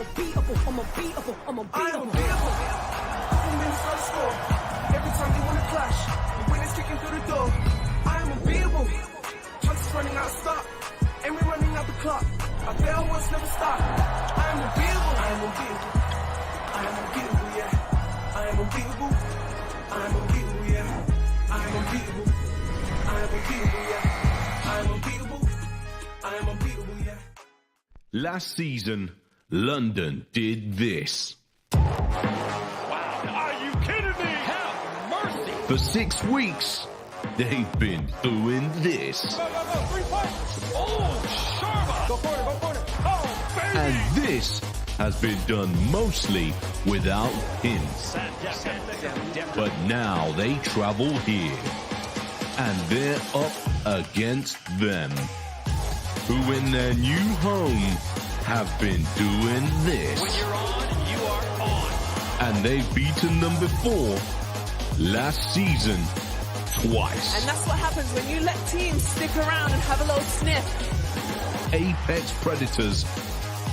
unbeatable, I'm unbeatable, I'm unbeatable. I am unbeatable. Couple minutes on the score. Every time you wanna clash, the winners kicking through the door. I am unbeatable. Chunks running out of stock, and we're running out the clock. I bet I once never stop. I am unbeatable. I am unbeatable. I am unbeatable, yeah. I am unbeatable. I am unbeatable, yeah. I am unbeatable. I am unbeatable, yeah. I am unbeatable. I am unbeatable, yeah. Last season, London did this. Wow, are you kidding me? Have mercy. For 6 weeks, they've been doing this. Go, 3 points. Oh, Sharma. Go for it. Oh, baby. And this has been done mostly without him. But now they travel here. And they're up against them, who in their new home have been doing this. When you're on, you are on. And they've beaten them before, last season, twice. And that's what happens when you let teams stick around and have a little sniff. Apex Predators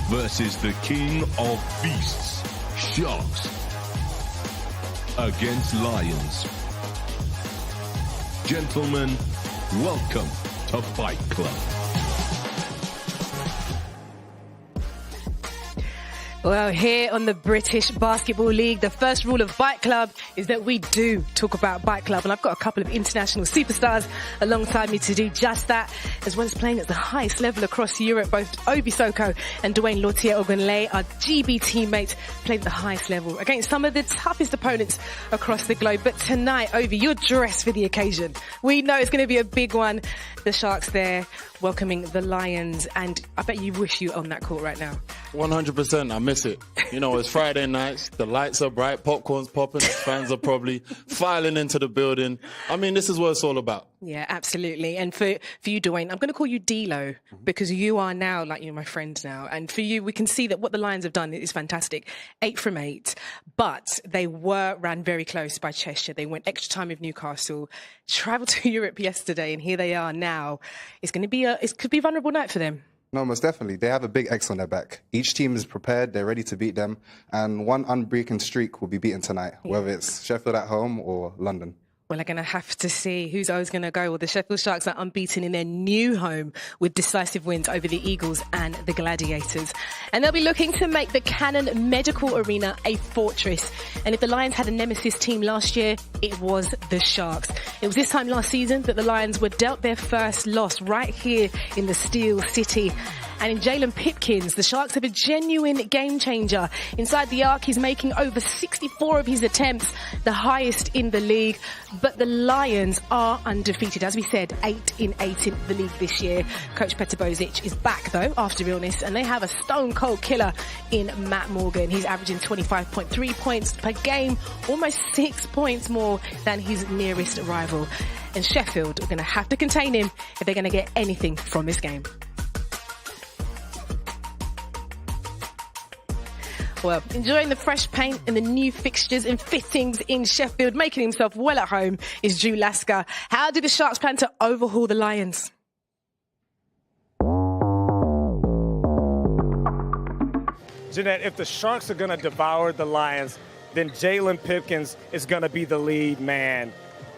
versus the King of Beasts, Sharks, against Lions. Gentlemen, welcome to Fight Club. Well, here on the British Basketball League, the first rule of Fight Club is that we do talk about Fight Club. And I've got a couple of international superstars alongside me to do just that, as well as playing at the highest level across Europe. Both Obi Soko and Dwayne Lautier-Ogunleye, our GB teammates, played at the highest level against some of the toughest opponents across the globe. But tonight, Obi, you're dressed for the occasion. We know it's going to be a big one. The Sharks there welcoming the Lions, and I bet you wish you were on that court right now. 100%. I miss it. You know, it's Friday nights, the lights are bright, popcorn's popping, fans are probably filing into the building. I mean, this is what it's all about. Yeah, absolutely. And for you, Dwayne, I'm going to call you D-Lo because you are now, like, you're my friend now. And for you, we can see that what the Lions have done is fantastic. 8 from 8, but they ran very close by Cheshire. They went extra time with Newcastle, travelled to Europe yesterday, and here they are now. It could be a vulnerable night for them. No, most definitely. They have a big X on their back. Each team is prepared. They're ready to beat them. And one unbreaking streak will be beaten tonight, whether it's Sheffield at home or London. Well, they're going to have to see who's always going to go. Well, the Sheffield Sharks are unbeaten in their new home with decisive wins over the Eagles and the Gladiators. And they'll be looking to make the Cannon Medical Arena a fortress. And if the Lions had a nemesis team last year, it was the Sharks. It was this time last season that the Lions were dealt their first loss right here in the Steel City. And in Jalen Pipkins, the Sharks have a genuine game changer. Inside the arc, he's making over 64 of his attempts, the highest in the league. But the Lions are undefeated. As we said, 8 in 8 in the league this year. Coach Peter Bozic is back, though, after illness, and they have a stone-cold killer in Matt Morgan. He's averaging 25.3 points per game, almost 6 points more than his nearest rival. And Sheffield are going to have to contain him if they're going to get anything from this game. Well, enjoying the fresh paint and the new fixtures and fittings in Sheffield, making himself well at home, is Drew Lasker. How do the Sharks plan to overhaul the Lions? Jeanette, if the Sharks are going to devour the Lions, then Jalen Pipkins is going to be the lead man.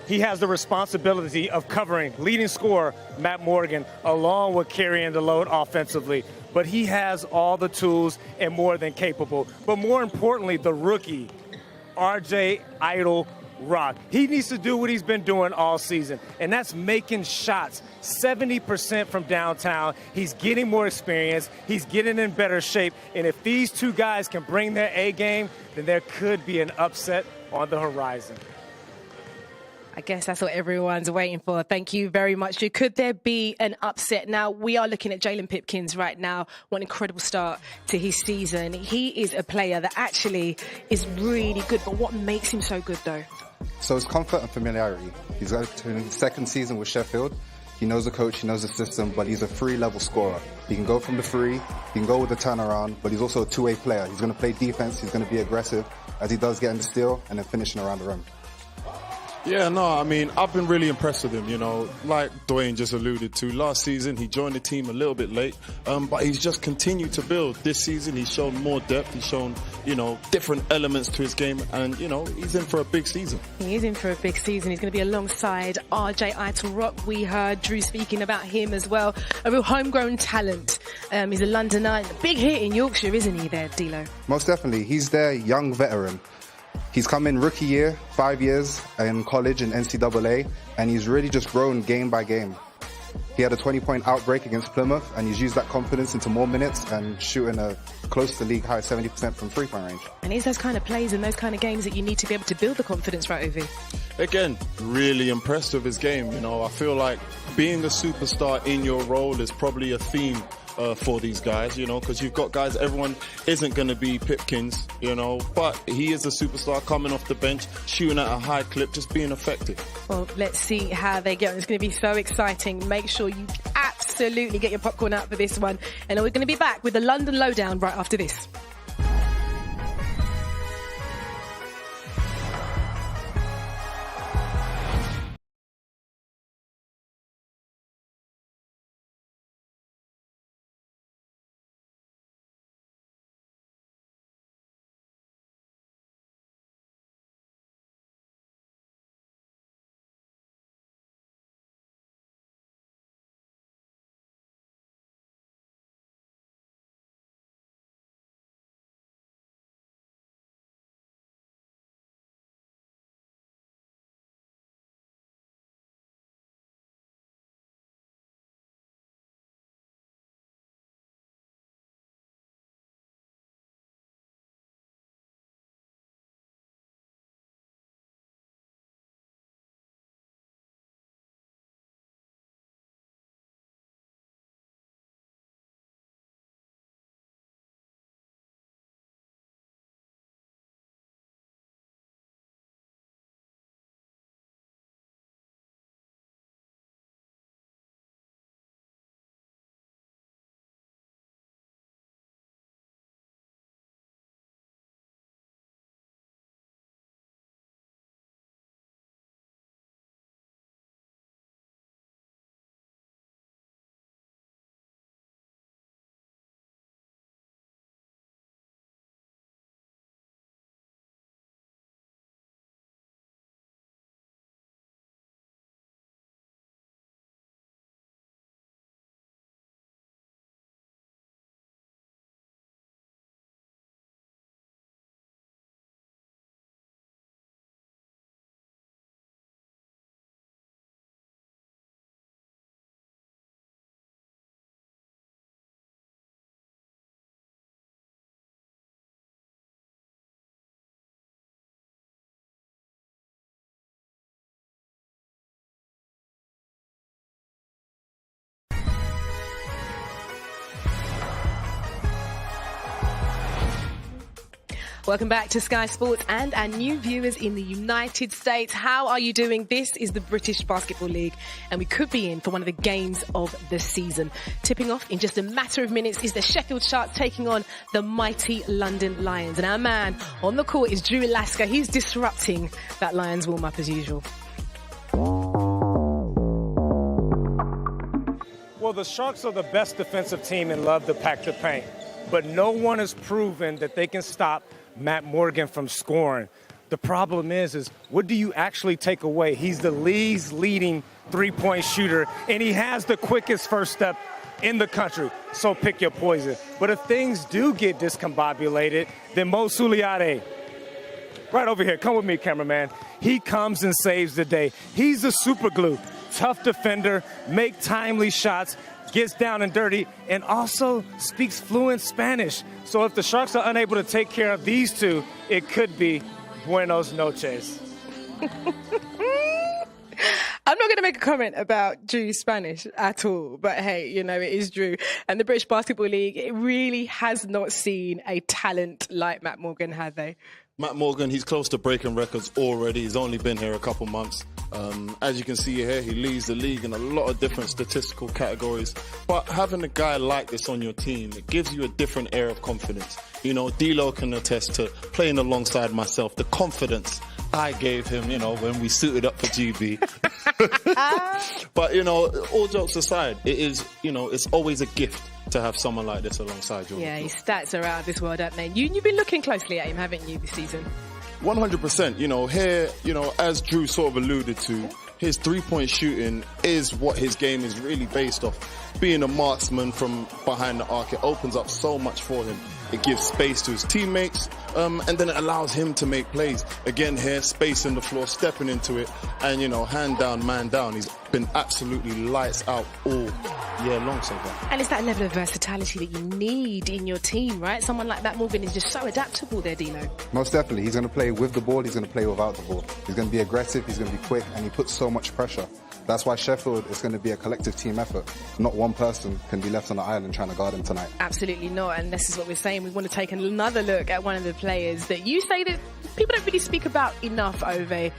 He has the responsibility of covering leading scorer Matt Morgan, along with carrying the load offensively. But he has all the tools and more than capable. But more importantly, the rookie, RJ Idle-Rock. He needs to do what he's been doing all season, and that's making shots 70% from downtown. He's getting more experience. He's getting in better shape. And if these two guys can bring their A game, then there could be an upset on the horizon. I guess that's what everyone's waiting for. Thank you very much. Could there be an upset? Now, we are looking at Jalen Pipkins right now. What an incredible start to his season. He is a player that actually is really good. But what makes him so good, though? So it's comfort and familiarity. He's got to his second season with Sheffield. He knows the coach, he knows the system, but he's a free-level scorer. He can go from the free, he can go with the turnaround, but he's also a two-way player. He's going to play defense, he's going to be aggressive, as he does get in the steal and then finishing around the rim. Yeah, no, I mean, I've been really impressed with him, you know. Like Dwayne just alluded to, last season he joined the team a little bit late, but he's just continued to build. This season he's shown more depth, he's shown, you know, different elements to his game, and, you know, he's in for a big season. He is in for a big season. He's going to be alongside RJ Eitel-Rock. We heard Drew speaking about him as well. A real homegrown talent. He's a Londoner, a big hit in Yorkshire, isn't he there, D'Lo? Most definitely. He's their young veteran. He's come in rookie year, 5 years in college in NCAA, and he's really just grown game by game. He had a 20-point outbreak against Plymouth, and he's used that confidence into more minutes and shooting a close to league high 70% from three-point range. And it's those kind of plays and those kind of games that you need to be able to build the confidence, right, Ovi? Again, really impressed with his game. You know, I feel like being a superstar in your role is probably a theme for these guys, you know, because you've got guys, everyone isn't going to be Pipkins, you know, but he is a superstar coming off the bench, shooting at a high clip, just being effective. Well, let's see how they get on. It's going to be so exciting. Make sure you absolutely get your popcorn out for this one. And we're going to be back with the London Lowdown right after this. Welcome back to Sky Sports and our new viewers in the United States. How are you doing? This is the British Basketball League, and we could be in for one of the games of the season. Tipping off in just a matter of minutes is the Sheffield Sharks taking on the mighty London Lions. And our man on the court is Drew Alaska. He's disrupting that Lions warm-up as usual. Well, the Sharks are the best defensive team and love to pack the paint. But no one has proven that they can stop Matt Morgan from scoring. The problem is what do you actually take away? He's the league's leading three-point shooter, and he has the quickest first step in the country. So pick your poison. But if things do get discombobulated, then Mo Suliade, right over here, come with me, cameraman. He comes and saves the day. He's the super glue, tough defender, make timely shots, gets down and dirty, and also speaks fluent Spanish. So if the Sharks are unable to take care of these two, it could be buenos noches. I'm not going to make a comment about Drew's Spanish at all, but hey, you know, it is Drew. And the British Basketball League, it really has not seen a talent like Matt Morgan, have they? Matt Morgan, he's close to breaking records already. He's only been here a couple months. As you can see here, he leads the league in a lot of different statistical categories. But having a guy like this on your team, it gives you a different air of confidence. You know, D'Lo can attest to playing alongside myself, the confidence I gave him, when we suited up for GB. But, all jokes aside, it is, it's always a gift to have someone like this alongside you. Yeah, his stats are out of this world, aren't they? You've been looking closely at him, haven't you, this season? 100%. Here, as Drew sort of alluded to, his three-point shooting is what his game is really based off. Being a marksman from behind the arc, it opens up so much for him. It gives space to his teammates, and then it allows him to make plays. Again here, space in the floor, stepping into it, and, hand down, man down. He's been absolutely lights out all year long so far. And it's that level of versatility that you need in your team, right? Someone like that, Morgan, is just so adaptable there, Dino. Most definitely. He's going to play with the ball, he's going to play without the ball. He's going to be aggressive, he's going to be quick, and he puts so much pressure. That's why Sheffield is going to be a collective team effort. Not one person can be left on the island trying to guard him tonight. Absolutely not, and this is what we're saying. We want to take another look at one of the players that you say that people don't really speak about enough, Ovi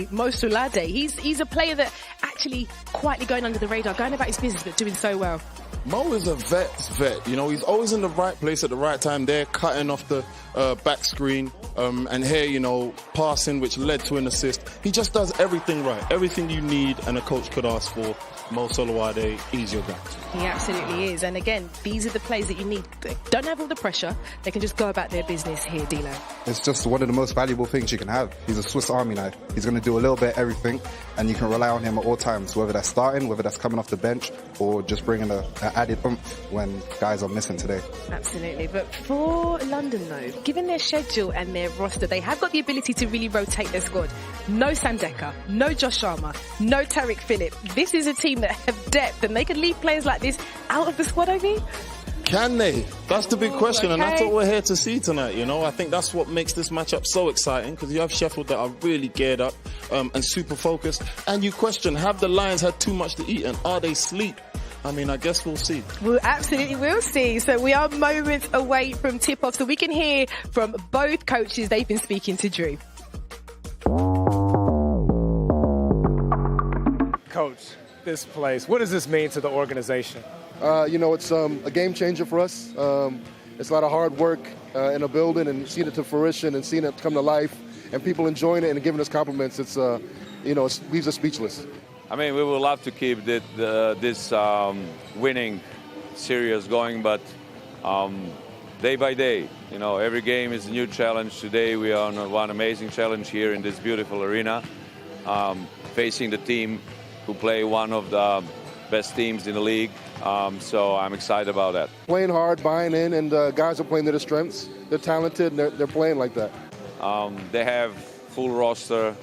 Mosolade. He's a player that actually quietly going under the radar, going about his business, but doing so well. Mo is a vet's vet. He's always in the right place at the right time. They're cutting off the back screen, and here, passing, which led to an assist. He just does everything right. Everything you need and a coach could ask for. Mo Solowade, he's your guy. He absolutely is. And again, these are the plays that you need. They don't have all the pressure. They can just go about their business here, Dilo. It's just one of the most valuable things you can have. He's a Swiss Army knife. He's going to do a little bit of everything, and you can rely on him at all times, whether that's starting, whether that's coming off the bench, or just bringing an added oomph when guys are missing today. Absolutely. But for London, though, given their schedule and their roster, they have got the ability to really rotate their squad. No Sam Dekker, no Josh Sharma, no Tariq Phillip. This is a team that have depth, and they could leave players like this out of the squad, Ovi? Can they? That's the big question, and that's okay. what we're here to see tonight. I think that's what makes this matchup so exciting, because you have Sheffield that are really geared up and super focused, and you question, have the Lions had too much to eat, and are they sleep? I guess we'll see. We absolutely will see. So we are moments away from tip-off, so we can hear from both coaches. They've been speaking to Drew. Coach, this place, what does this mean to the organization? It's a game changer for us. It's a lot of hard work in a building, and seeing it to fruition and seeing it come to life, and people enjoying it and giving us compliments. It leaves us speechless. We would love to keep this winning series going, but day by day, every game is a new challenge. Today we are on one amazing challenge here in this beautiful arena, facing the team who play one of the best teams in the league. So I'm excited about that. Playing hard, buying in, and guys are playing to their strengths. They're talented, and they're playing like that. They have full roster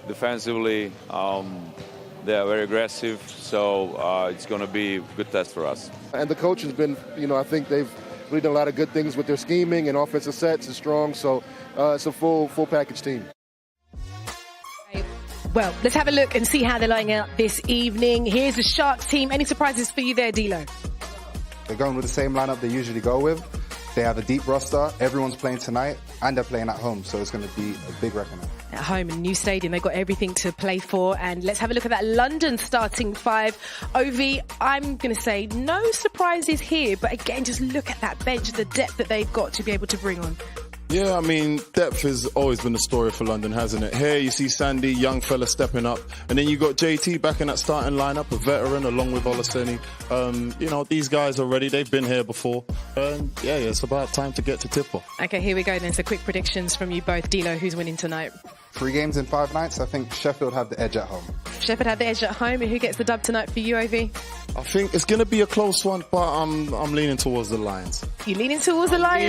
defensively. They are very aggressive, so it's going to be a good test for us. And the coach has been, I think they've really done a lot of good things with their scheming, and offensive sets is strong, so it's a full package team. Well, let's have a look and see how they're lining out this evening. Here's the Sharks team. Any surprises for you there, Dilo? They're going with the same lineup they usually go with. They have a deep roster. Everyone's playing tonight, and they're playing at home, so it's going to be a big reckoning. At home, in new stadium, they've got everything to play for. And let's have a look at that London starting five. Ovi, I'm going to say no surprises here, but again, just look at that bench, the depth that they've got to be able to bring on. Yeah, depth has always been the story for London, hasn't it? Here you see Sandy, young fella stepping up, and then you got JT back in that starting lineup, a veteran along with Olaseni. These guys already, they've been here before. It's about time to get to tip-off. Okay, here we go then. So quick predictions from you both. Dilo, who's winning tonight? 3 games in 5 nights. I think Sheffield have the edge at home. Sheffield have the edge at home, and who gets the dub tonight for you, Ovi? I think it's going to be a close one, but I'm leaning towards the Lions. You're leaning towards the Lions?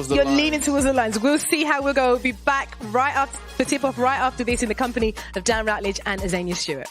You're leaning towards the Lions. We'll see how we'll go. We'll be back right after the tip-off, right after this, in the company of Dan Rutledge and Azania Stewart.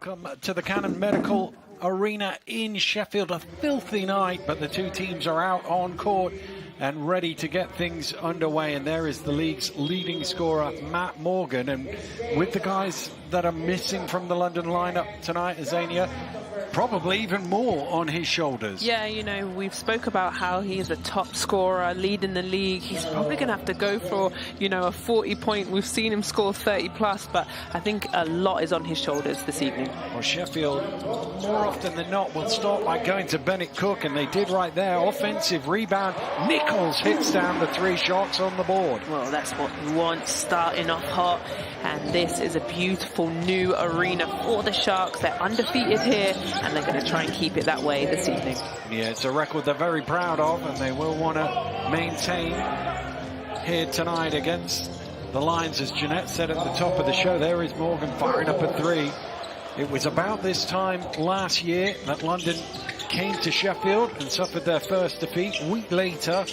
Welcome to the Cannon Medical Arena in Sheffield. A filthy night, but the two teams are out on court and ready to get things underway. And there is the league's leading scorer, Matt Morgan. And with the guys that are missing from the London lineup tonight, Azania, probably even more on his shoulders. Yeah, you know, we've spoke about how he is a top scorer, leading the league. He's probably going to have to go for, you know, a 40-point. We've seen him score 30-plus, but I think a lot is on his shoulders this evening. Well, Sheffield, more often than not, will start by going to Bennett Cook, and they did right there. Offensive rebound. Nichols hits down the 3 shots on the board. Well, that's what he wants, starting off hot. And this is a beautiful new arena for the Sharks. They're undefeated here, and they're going to try and keep it that way this evening. Yeah, it's a record they're very proud of, and they will want to maintain here tonight against the Lions. As Jeanette said at the top of the show, there is Morgan firing up a 3. It was about this time last year that London came to Sheffield and suffered their first defeat. A week later,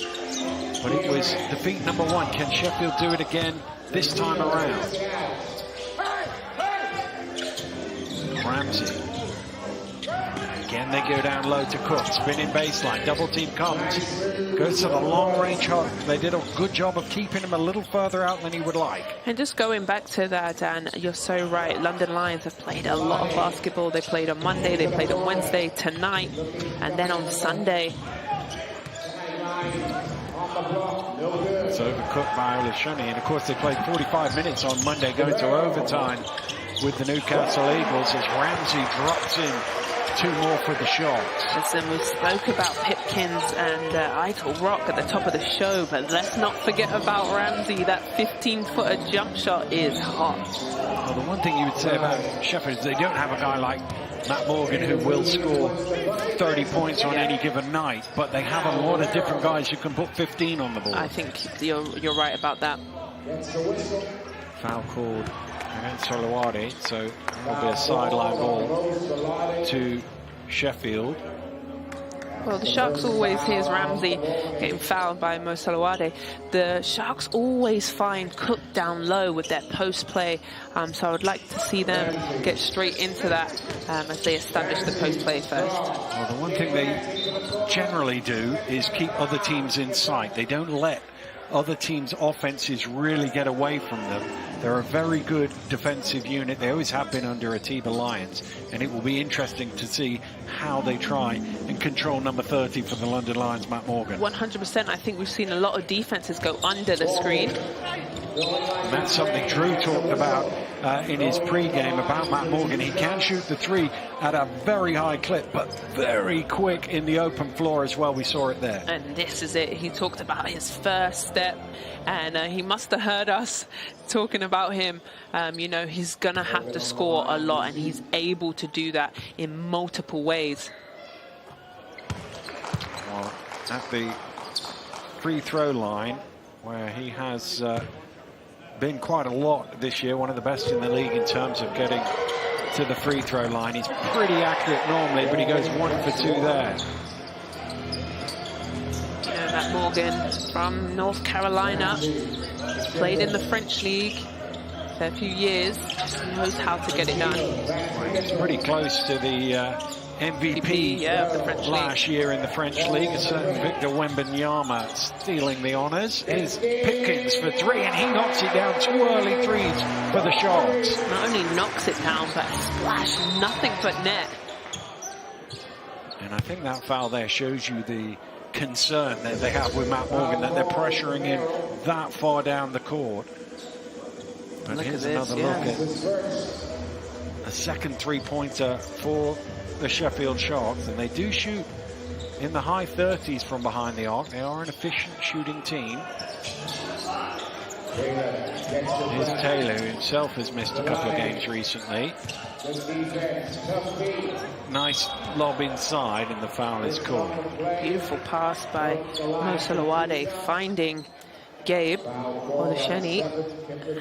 but it was defeat number 1. Can Sheffield do it again this time around? Ramsey. Again, they go down low to Cook. Spinning baseline. Double team comes. Goes to the long range hook. They did a good job of keeping him a little further out than he would like. And just going back to that, Dan, you're so right. London Lions have played a lot of basketball. They played on Monday. They played on Wednesday, tonight, and then on Sunday. It's overcooked by Olashuni. And of course, they played 45 minutes on Monday, going to overtime with the Newcastle Eagles as Ramsey drops in 2 more for the shots. Listen, we spoke about Pipkins and Eitel Rock at the top of the show, but let's not forget about Ramsey. That 15-footer jump shot is hot. Well, the one thing you would say about Sheffield is they don't have a guy like Matt Morgan who will score 30 points on any given night, but they have a lot of different guys who can put 15 on the board. I think you're right about that. Foul called against Solowadi, so it will be a sideline ball to Sheffield. Well, the Sharks always, here's Ramsey getting fouled by Mo Salawade. The Sharks always find Cook down low with their post play, so I would like to see them get straight into that as they establish the post play first. Well, the one thing they generally do is keep other teams in sight. They don't let other teams' offenses really get away from them. They're a very good defensive unit. They always have been under Atiba Lions, and it will be interesting to see how they try and control number 30 for the London Lions, Matt Morgan. 100%. I think we've seen a lot of defenses go under the screen. And that's something Drew talked about in his pre-game about Matt Morgan. He can shoot the 3 at a very high clip, but very quick in the open floor as well. We saw it there. And this is it. He talked about his first step, and he must have heard us talking about him. You know, he's going to have to score a lot, and he's able to do that in multiple ways. Well, at the free throw line, where he has been quite a lot this year, one of the best in the league in terms of getting to the free throw line. He's pretty accurate normally, but he goes 1 for 2 there. Matt Morgan from North Carolina, played in the French League for a few years, just knows how to get it done. Well, he's pretty close to the MVP of the French last year in the French League. A certain Victor Wembanyama stealing the honours. Here's Pipkins for 3, and he knocks it down. 2 early threes for the Sharks. Not only knocks it down, but splash, nothing but net. And I think that foul there shows you the concern that they have with Matt Morgan, that they're pressuring him that far down the court. But here's another look at a second 3-pointer for the Sheffield Sharks, and they do shoot in the high 30s from behind the arc. They are an efficient shooting team. Here's Taylor, who himself has missed a couple of games recently. Nice lob inside, and the foul is called. Beautiful pass by Mo Salawade, finding Gabe Olasheni.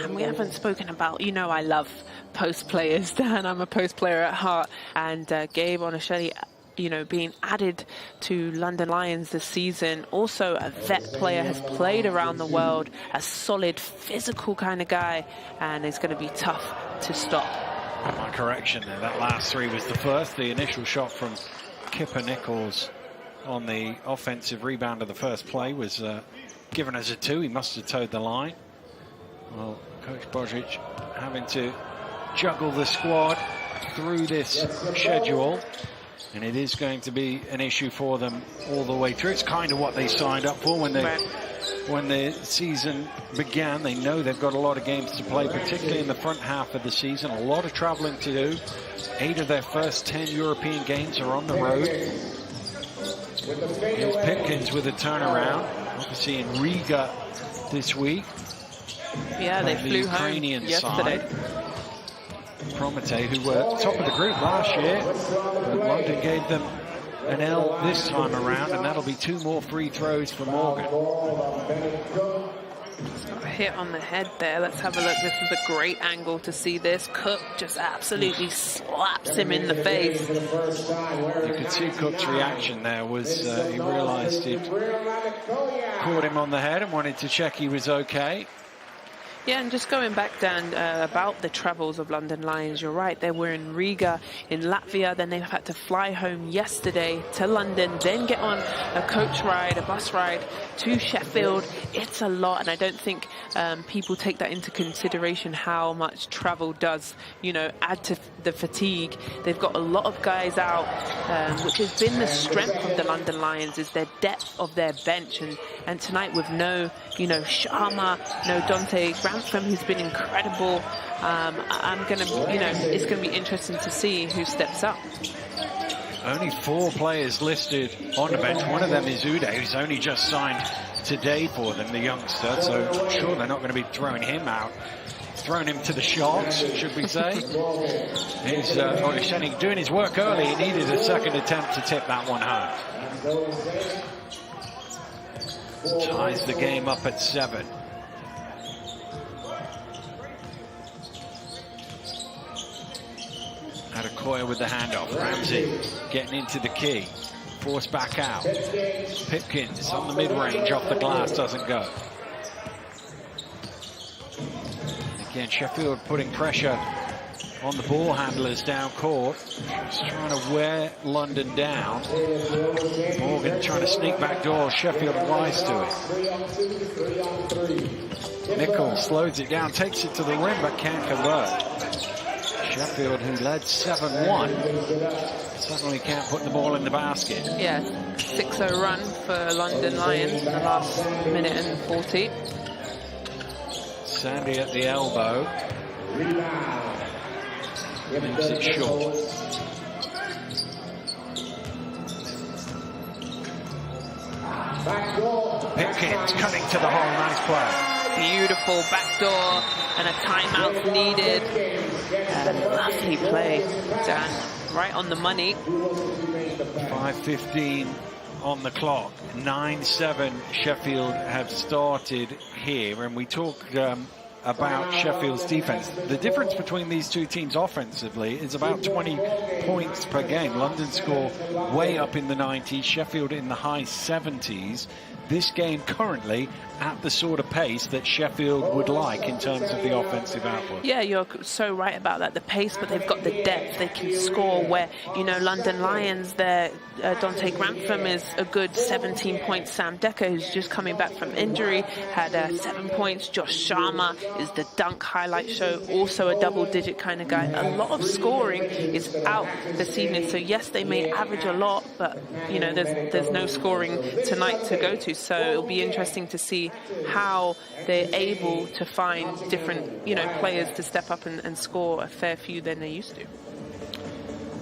And we haven't spoken about, you know, I love post players, Dan. I'm a post player at heart. And Gabe Olasheni, you know, being added to London Lions this season. Also a vet player, has played around the world, a solid physical kind of guy, and is going to be tough to stop. My correction there, that last three was the first. The initial shot from Kipper Nichols on the offensive rebound of the first play was given as a 2. He must have towed the line. Well, Coach Božić having to juggle the squad through this schedule, and it is going to be an issue for them all the way through. It's kind of what they signed up for when the season began. They know they've got a lot of games to play, particularly in the front half of the season. A lot of traveling to do. 8 of their first 10 European games are on the road. Here's Pipkins with a turnaround. Obviously in Riga this week. Yeah, they flew home yesterday. Promete, who were top of the group last year, but London gave them an L this time around, and that'll be 2 more free throws for Morgan. Got a hit on the head there. Let's have a look. This is a great angle to see this. Cook just absolutely slaps him in the face. You could see Cook's reaction there was he realized he'd caught him on the head and wanted to check he was okay. Yeah, and just going back, Dan, about the travels of London Lions, you're right. They were in Riga, in Latvia. Then they've had to fly home yesterday to London, then get on a coach ride, a bus ride to Sheffield. It's a lot, and I don't think people take that into consideration, how much travel does, you know, add to the fatigue. They've got a lot of guys out, which has been the strength of the London Lions, is their depth of their bench. And tonight with no, you know, Sharma, no Dante Grantham, who's been incredible. I'm going to, you know, it's going to be interesting to see who steps up. Only 4 players listed on the bench. One of them is Uday, who's only just signed today for them, the youngster. So I'm sure they're not going to be throwing him out. Throwing him to the Sharks, should we say. He's Olesheni doing his work early. He needed a second attempt to tip that one home. Ties the game up at 7. Adekoya with the handoff. Ramsey getting into the key. Forced back out. Pipkins on the mid-range, off the glass, doesn't go. Again, Sheffield putting pressure on the ball handlers down court. Just trying to wear London down. Morgan trying to sneak back door. Sheffield wise to it. Nichols slows it down, takes it to the rim, but can't convert. Sheffield, who led 7-1, suddenly can't put the ball in the basket. Yeah, 6-0 run for London Lions in the last minute and 40. Sandy at the elbow. Leaves it short. Pipkins cutting to the hole, nice play. Beautiful backdoor, and a timeout needed. Lovely play, Dan. Right on the money. 5:15 on the clock. 9-7 Sheffield have started here, and we talk about Sheffield's defense. The difference between these two teams offensively is about 20 points per game. London score way up in the 90s, Sheffield in the high 70s. This game currently at the sort of pace that Sheffield would like in terms of the offensive output. Yeah, you're so right about that, the pace, but they've got the depth. They can score where, you know, London Lions, their Dante Grantham is a good 17 points. Sam Decker, who's just coming back from injury, had 7 points. Josh Sharma is the dunk highlight show, also a double-digit kind of guy. A lot of scoring is out this evening. So, yes, they may average a lot, but, you know, there's no scoring tonight to go to. So it'll be interesting to see how they're able to find different, you know, players to step up and score a fair few than they used to.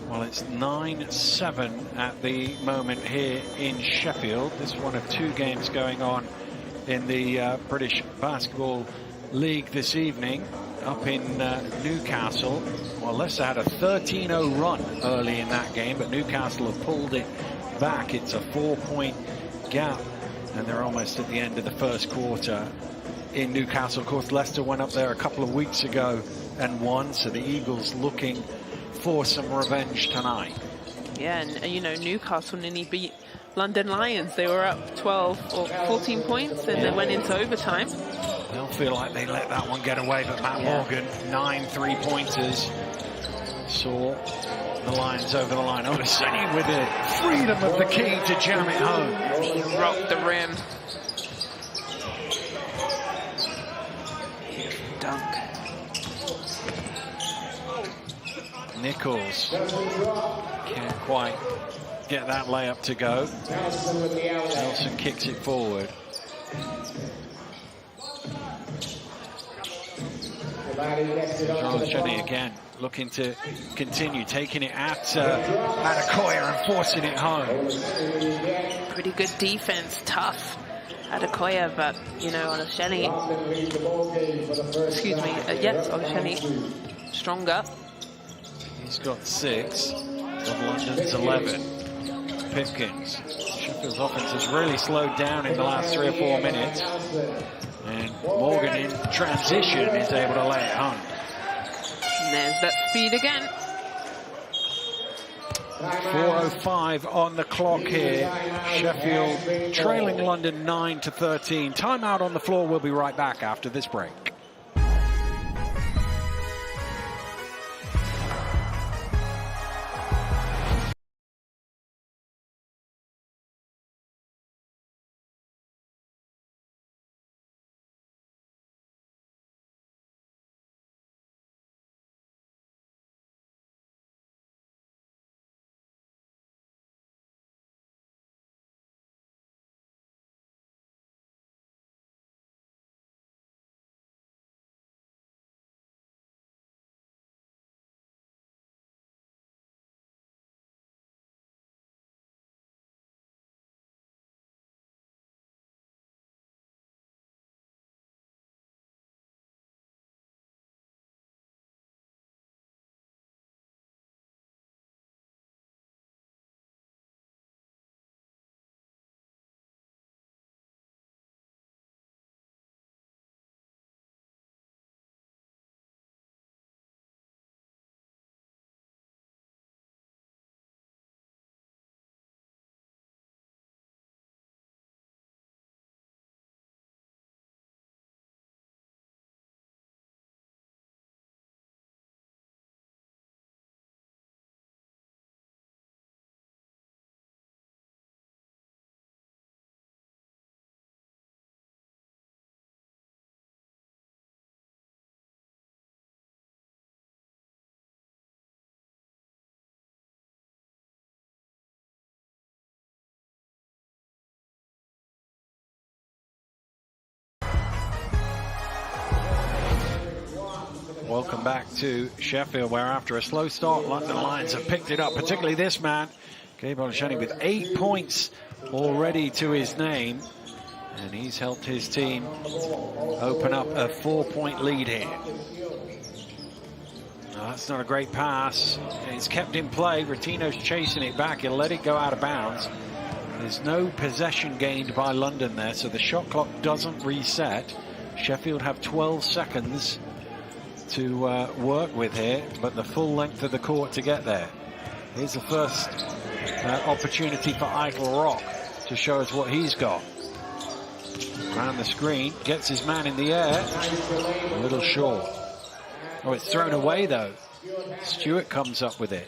Well, it's 9-7 at the moment here in Sheffield. This is one of 2 games going on in the British Basketball League this evening up in Newcastle. Well, Leicester had a 13-0 run early in that game, but Newcastle have pulled it back. It's a 4-point gap, and they're almost at the end of the first quarter in Newcastle. Of course, Leicester went up there a couple of weeks ago and won, so the Eagles looking for some revenge tonight. Yeah, and you know, Newcastle nearly beat London Lions. They were up 12 or 14 points, and they went into overtime. They'll feel like they let that one get away, but Matt Morgan, 9 3-pointers saw the Lions over the line. Olaseni with the freedom of the key to jam it home. He rocked the rim. Dunk. Nichols can't quite get that layup to go. Nelson kicks it forward. Johnny again looking to continue, taking it at Adekoya and forcing it home. Pretty good defense, tough Adekoya, but you know, Olaseni, excuse me, yes, Olaseni stronger. He's got 6 of London's 11. Pipkins. Sheffield's offense has really slowed down in the last 3 or 4 minutes. And Morgan in transition is able to lay it home. And there's that speed again. 4:05 on the clock here. Sheffield trailing London 9-13. Timeout on the floor. We'll be right back after this break. Welcome back to Sheffield, where after a slow start, London Lions have picked it up, particularly this man, Gabe Olaseni, with 8 points already to his name. And he's helped his team open up a 4-point lead here. No, that's not a great pass. It's kept in play. Rotino's chasing it back. He'll let it go out of bounds. There's no possession gained by London there, so the shot clock doesn't reset. Sheffield have 12 seconds to work with here, but the full length of the court to get there. Here's the first opportunity for Eitel Rock to show us what he's got. Around the screen, gets his man in the air, a little short. Oh, it's thrown away though. Stewart comes up with it.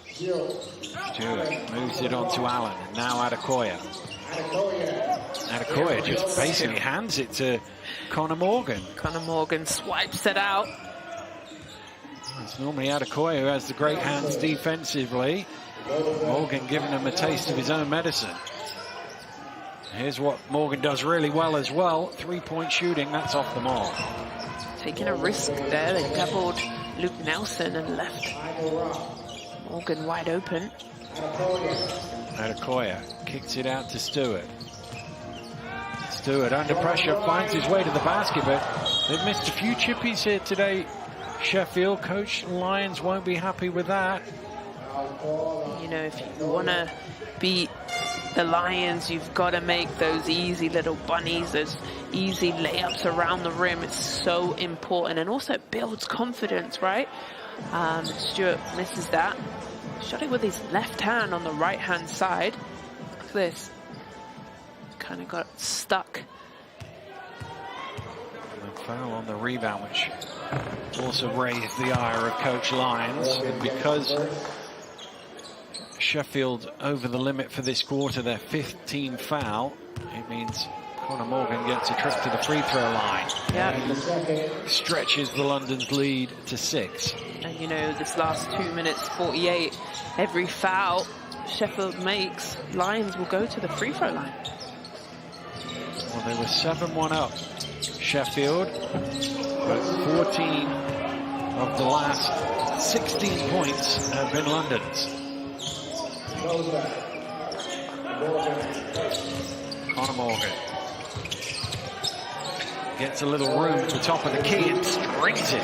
Stewart moves it on to Allen, and now Adekoya. Adekoya just basically hands it to Connor Morgan. Connor Morgan swipes it out. It's normally Adekoya who has the great hands defensively. Morgan giving him a taste of his own medicine. Here's what Morgan does really well as well. 3-point shooting, that's off the mark. Taking a risk there. They doubled Luke Nelson and left Morgan wide open. Adekoya kicks it out to Stewart. Stewart under pressure finds his way to the basket, but they've missed a few chippies here today. Sheffield, Coach Lyons won't be happy with that. You know, if you want to beat the Lions, you've got to make those easy little bunnies, those easy layups around the rim. It's so important, and also it builds confidence, right? Stewart misses that. Shot it with his left hand on the right hand side. Look at this. Kind of got stuck. Foul on the rebound, which also raised the ire of Coach Lyons. And because Sheffield over the limit for this quarter, their 15th foul, it means Conor Morgan gets a trip to the free throw line. Yeah. Stretches the London's lead to 6. And you know, this last 2 minutes 48, every foul Sheffield makes, Lions will go to the free throw line. Well, they were 7-1 up, Sheffield, but 14 of the last 16 points have been London's. Conor Morgan gets a little room at the top of the key and strings it.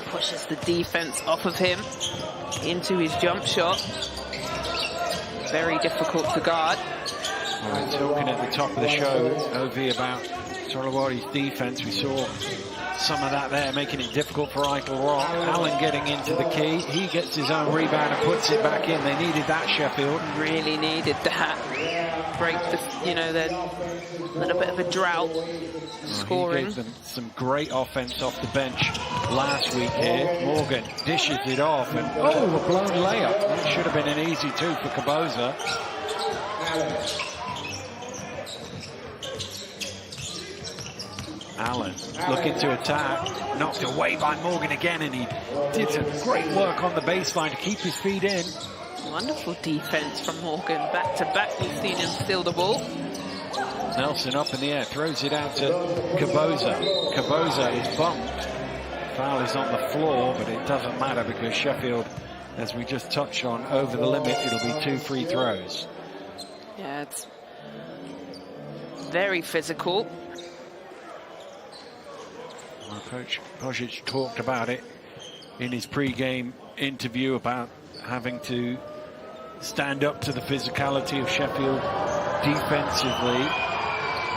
Pushes the defense off of him into his jump shot. Very difficult to guard. Well, we're talking at the top of the show, Ovi, about Solowadi's defense. We saw some of that there, making it difficult for Eitel Rock. Allen getting into the key. He gets his own rebound and puts it back in. They needed that, Sheffield. Really needed that. Break the, you know, the little bit of a drought scoring. He gave them some great offense off the bench last week here. Morgan dishes it off and a blown layup. That should have been an easy 2 for Kaboza. Allen looking to attack, knocked away by Morgan again, and he did some great work on the baseline to keep his feet in. Wonderful defense from Morgan. Back to back, we've seen him steal the ball. Nelson up in the air, throws it out to Kaboza. Kaboza is bumped. Foul is on the floor, but it doesn't matter because Sheffield, as we just touched on, over the limit. It'll be 2 free throws. Yeah, it's very physical. Well, Coach Božić talked about it in his pre-game interview about having to stand up to the physicality of Sheffield defensively.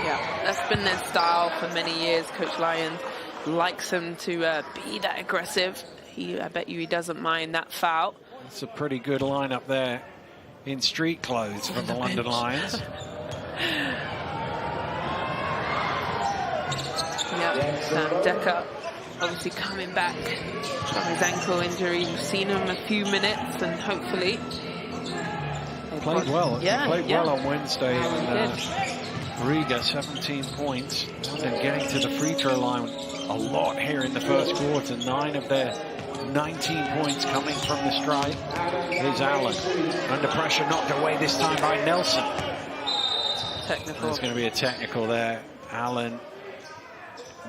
Yeah, that's been their style for many years. Coach Lyons likes them to be that aggressive. I bet you he doesn't mind that foul. It's a pretty good lineup there in street clothes from the London Lions. Yep, Sam Decker obviously coming back from his ankle injury. You've seen him a few minutes and hopefully... Played well. Yeah, he played well on Wednesday in Riga, 17 points. And getting to the free throw line a lot here in the first quarter. 9 of their 19 points coming from the stripe. Here's Allen. Under pressure, knocked away this time by Nelson. Technical. There's going to be a technical there. Allen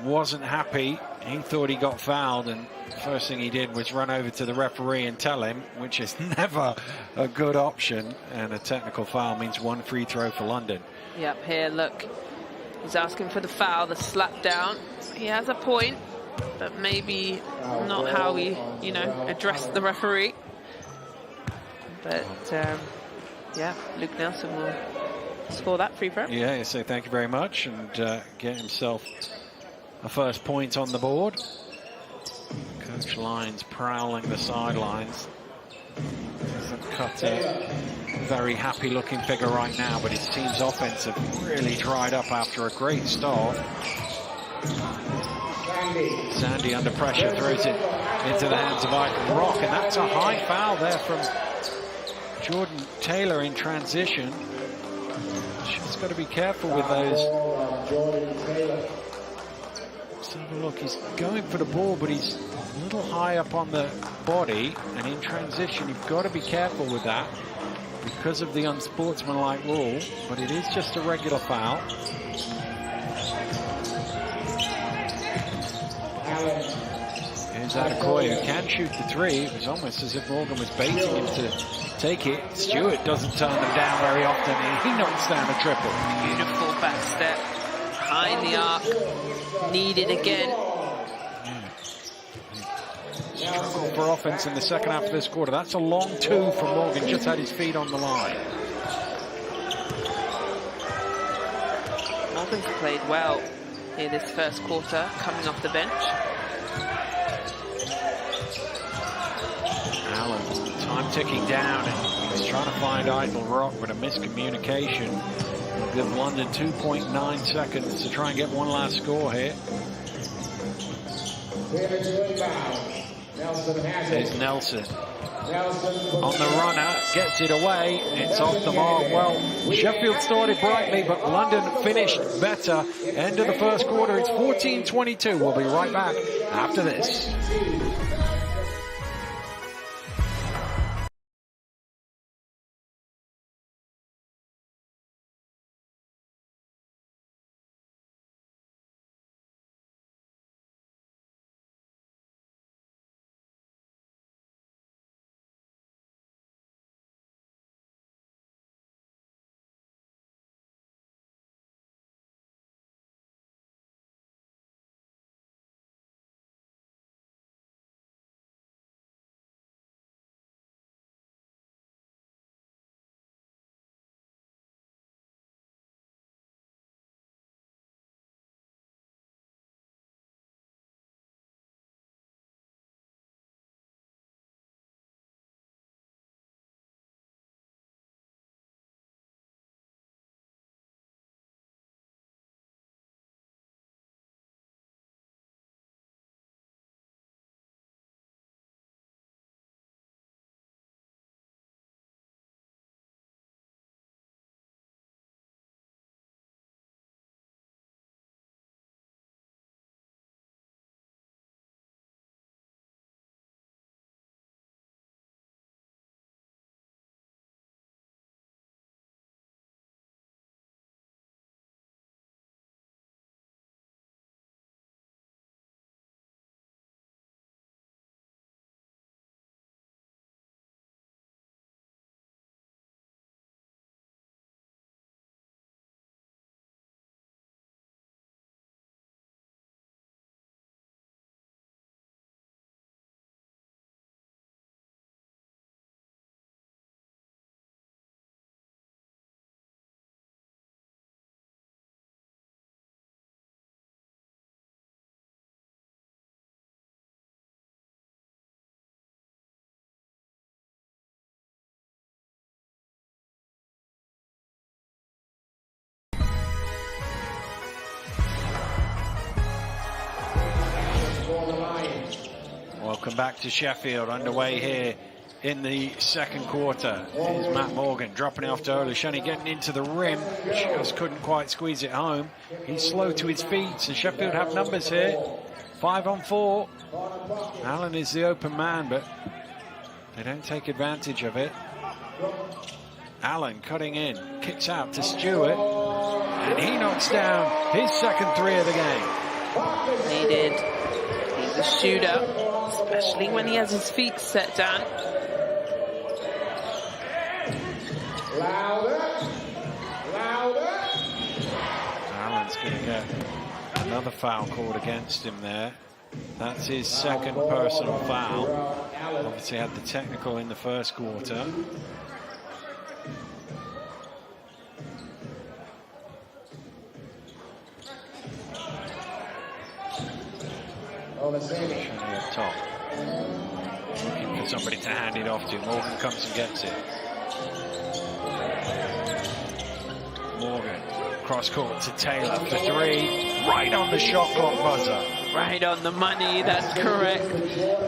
wasn't happy. He thought he got fouled, and the first thing he did was run over to the referee and tell him, which is never a good option. And a technical foul means 1 free throw for London. Yep, here, look. He's asking for the foul, the slap down. He has a point, but maybe not how he, you know, addressed the referee. But, yeah, Luke Nelson will score that free throw. Yeah, you say thank you very much and get himself a first point on the board. Coach Lyons prowling the sidelines. Doesn't cut a very happy looking figure right now, but his team's offense have really dried up after a great start. Sandy under pressure throws it into the hands of Eitel Rock, and that's a high foul there from Jordan Taylor in transition. She's got to be careful with those. Let's have a look. He's going for the ball, but he's a little high up on the body, and in transition you've got to be careful with that because of the unsportsmanlike rule, but it is just a regular foul. Here's Adekoya, who can shoot the 3. It was almost as if Morgan was baiting him to take it. Stewart doesn't turn them down very often. He knocks down a triple. Beautiful back step behind the arc. Needed again. Struggle for offense in the second half of this quarter. That's a long 2 from Morgan. Just had his feet on the line. Morgan's played well in this first quarter, coming off the bench. Allen, time ticking down, and he's trying to find Eitel Rock with a miscommunication. Give London 2.9 seconds to try and get one last score here. There's Nelson. On the runner, gets it away. It's off the mark. Well, Sheffield started brightly, but London finished better. End of the first quarter, it's 14-22. We'll be right back after this. Welcome back to Sheffield, underway here in the second quarter. Here's Matt Morgan dropping it off to Olusheni, getting into the rim. Just couldn't quite squeeze it home. He's slow to his feet, so Sheffield have numbers here. 5 on 4. Allen is the open man, but they don't take advantage of it. Allen cutting in, kicks out to Stewart, and he knocks down his second 3 of the game. He did. He's a shooter, especially when he has his feet set down. Allen's going to get another foul called against him there. That's his second personal foul. Obviously had the technical in the first quarter. Shani up top. Looking for somebody to hand it off to. Morgan comes and gets it. Morgan, cross court to Taylor for 3. Right on the shot clock buzzer. Right on the money, that's correct.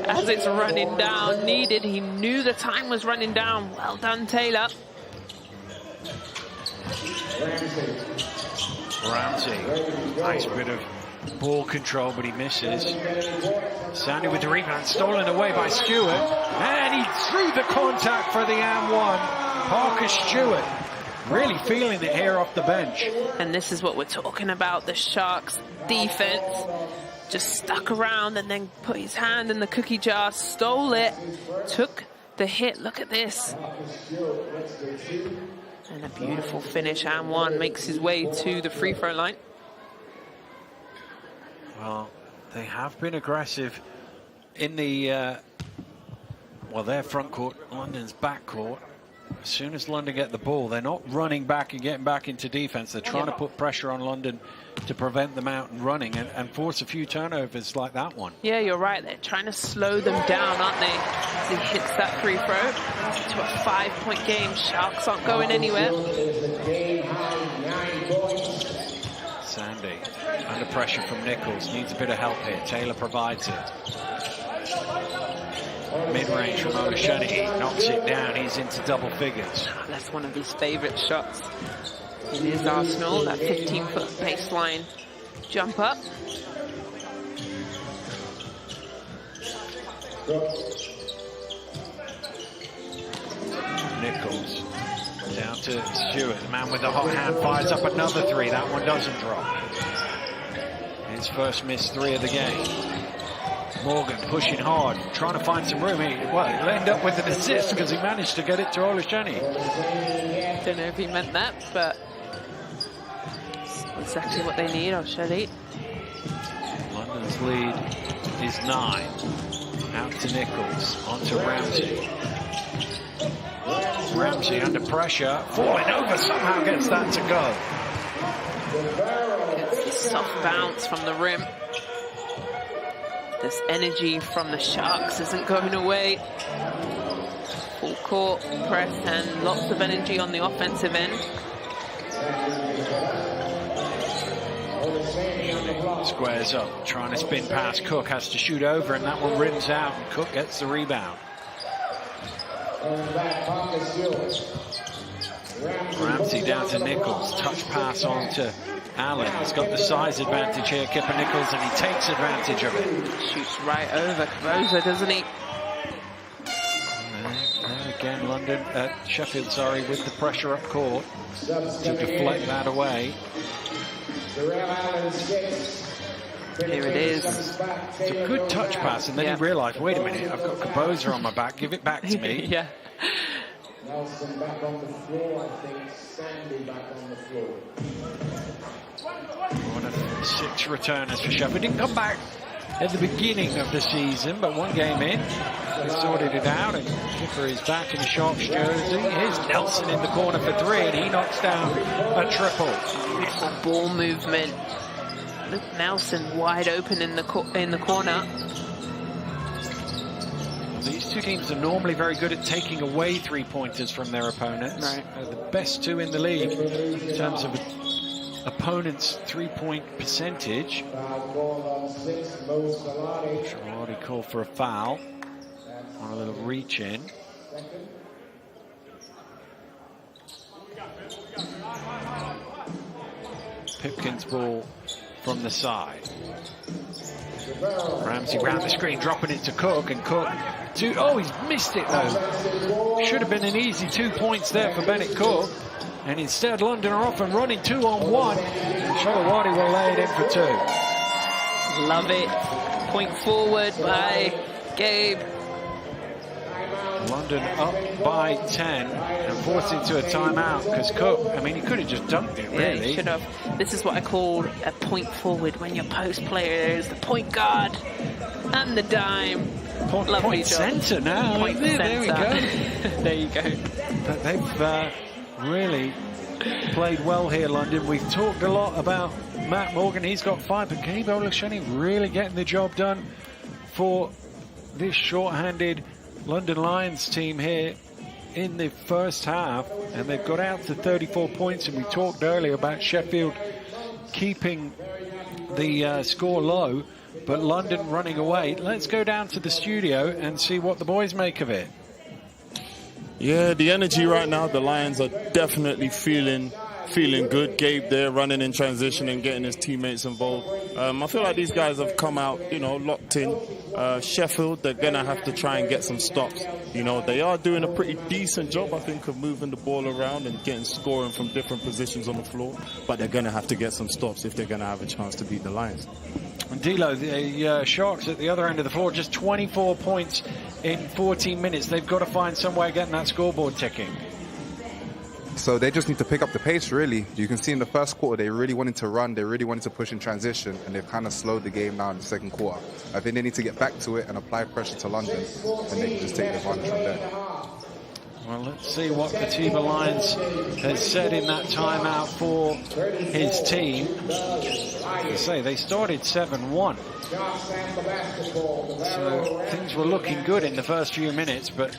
As it's running down, needed. He knew the time was running down. Well done, Taylor. Ramsey, nice bit of ball control, but he misses. Sandy with the rebound, stolen away by Stewart, and he threw the contact for the and one. Parker Stewart really feeling it here off the bench. And this is what we're talking about, the Sharks defense. Just stuck around and then put his hand in the cookie jar, stole it, took the hit. Look at this. And a beautiful finish. And one makes his way to the free throw line. Well, they have been aggressive in the, well, their front court, London's back court. As soon as London get the ball, they're not running back and getting back into defense. They're trying to put pressure on London to prevent them out and running and force a few turnovers like that one. Yeah, you're right. They're trying to slow them down, aren't they? As he hits that free throw to a 5-point game. Sharks aren't going anywhere. under pressure from Nichols. Needs a bit of help here. Taylor provides it. Mid-range from Olusheni. He knocks it down. He's into double figures. That's one of his favourite shots in his arsenal, that 15-foot baseline jump up. Nichols down to Stewart. The man with the hot hand fires up another three. That one doesn't drop. His first missed three of the game. Morgan pushing hard, trying to find some room. He'll end up with an assist because he managed to get it to Olusheni. Don't know if he meant that, but exactly what they need, Olusheni. London's lead is 9. Out to Nichols, onto Ramsey. Ramsey under pressure, falling over, somehow gets that to go. It's a soft bounce from the rim. This energy from the Sharks isn't going away. Full court press and lots of energy on the offensive end. Squares up, trying to spin past Cook, has to shoot over, and that one rims out, and Cook gets the rebound. Ramsey down to Nichols, touch pass on to Allen. He's got the size advantage here, Kipper Nichols, and he takes advantage of it. Shoots right over Caboza, doesn't he? And again, Sheffield, with the pressure up court to deflect that away. Here it is. It's a good touch pass, and then he realised, wait a minute, I've got Caboza on my back, give it back to me. Yeah. Nelson back on the floor, I think Sandy back on the floor. One of 6 returners for Sheffield. Didn't come back at the beginning of the season, but one game in, they sorted it out, and Kipper is back in the Sharks jersey. Here's Nelson in the corner for 3, and he knocks down a triple. Beautiful ball movement. Look, Nelson wide open in the corner. These two teams are normally very good at taking away 3-pointers from their opponents. Right. The best 2 in the league in terms of opponents' 3-point percentage. Already called for a foul on a little reach in. Pipkin's ball from the side. Ramsey round the screen, dropping it to Cook, and Cook he's missed it though. Should have been an easy 2 points there for Bennett Cook, and instead London are off and running 2-on-1. Sholawati will lay it in for 2. Love it. Point forward by Gabe. London up by 10 and forced into a timeout because Cook, he could have just dunked it, really. Yeah, he should have. This is what I call a point forward when your post player is the point guard and the dime. Point centre now. Point there we go. There you go. But they've really played well here, London. We've talked a lot about Matt Morgan. He's got 5, but Gabe Olusheni really getting the job done for this short-handed London Lions team here in the first half, and they've got out to 34 points, and we talked earlier about Sheffield keeping the score low, but London running away. Let's go down to the studio and see what the boys make of it. Yeah, the energy right now, the Lions are definitely feeling good. Gabe there running in transition and getting his teammates involved. I feel like these guys have come out, locked in. Sheffield, they're going to have to try and get some stops. They are doing a pretty decent job, I think, of moving the ball around and getting scoring from different positions on the floor. But they're going to have to get some stops if they're going to have a chance to beat the Lions. And D'Lo, the Sharks at the other end of the floor, just 24 points in 14 minutes. They've got to find some way of getting that scoreboard ticking. So they just need to pick up the pace, really. You can see in the first quarter, they really wanted to run, they really wanted to push in transition, and they've kind of slowed the game down in the second quarter. I think they need to get back to it and apply pressure to London, and they can just take advantage from there. Well, let's see what Katiba Lyons has said in that timeout for his team. As I say, they started 7-1. So things were looking good in the first few minutes, but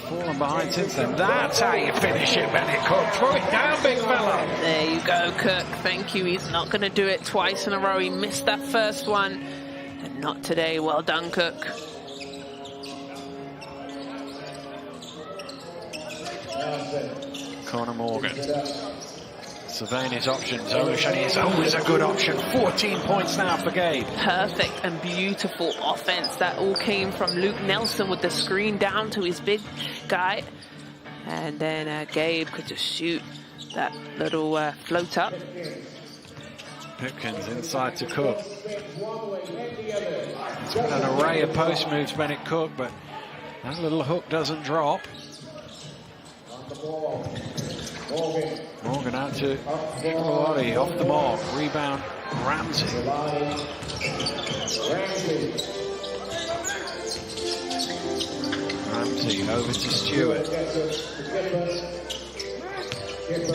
fallen behind since then. That's how you finish it, Bennett Cook. Throw it down, big fella. There you go, Cook. Thank you. He's not going to do it twice in a row. He missed that first one. And not today. Well done, Cook. Conor Morgan surveying his options. Olusheni is always a good option. 14 points now for Gabe. Perfect and beautiful offense. That all came from Luke Nelson with the screen down to his big guy. And then Gabe could just shoot that little float up. Pipkins inside to Cook. He's got an array of post moves, Bennett Cook, but that little hook doesn't drop. Morgan out to Sheffield, off the mark. Rebound, Ramsey. Ramsey over to Stewart.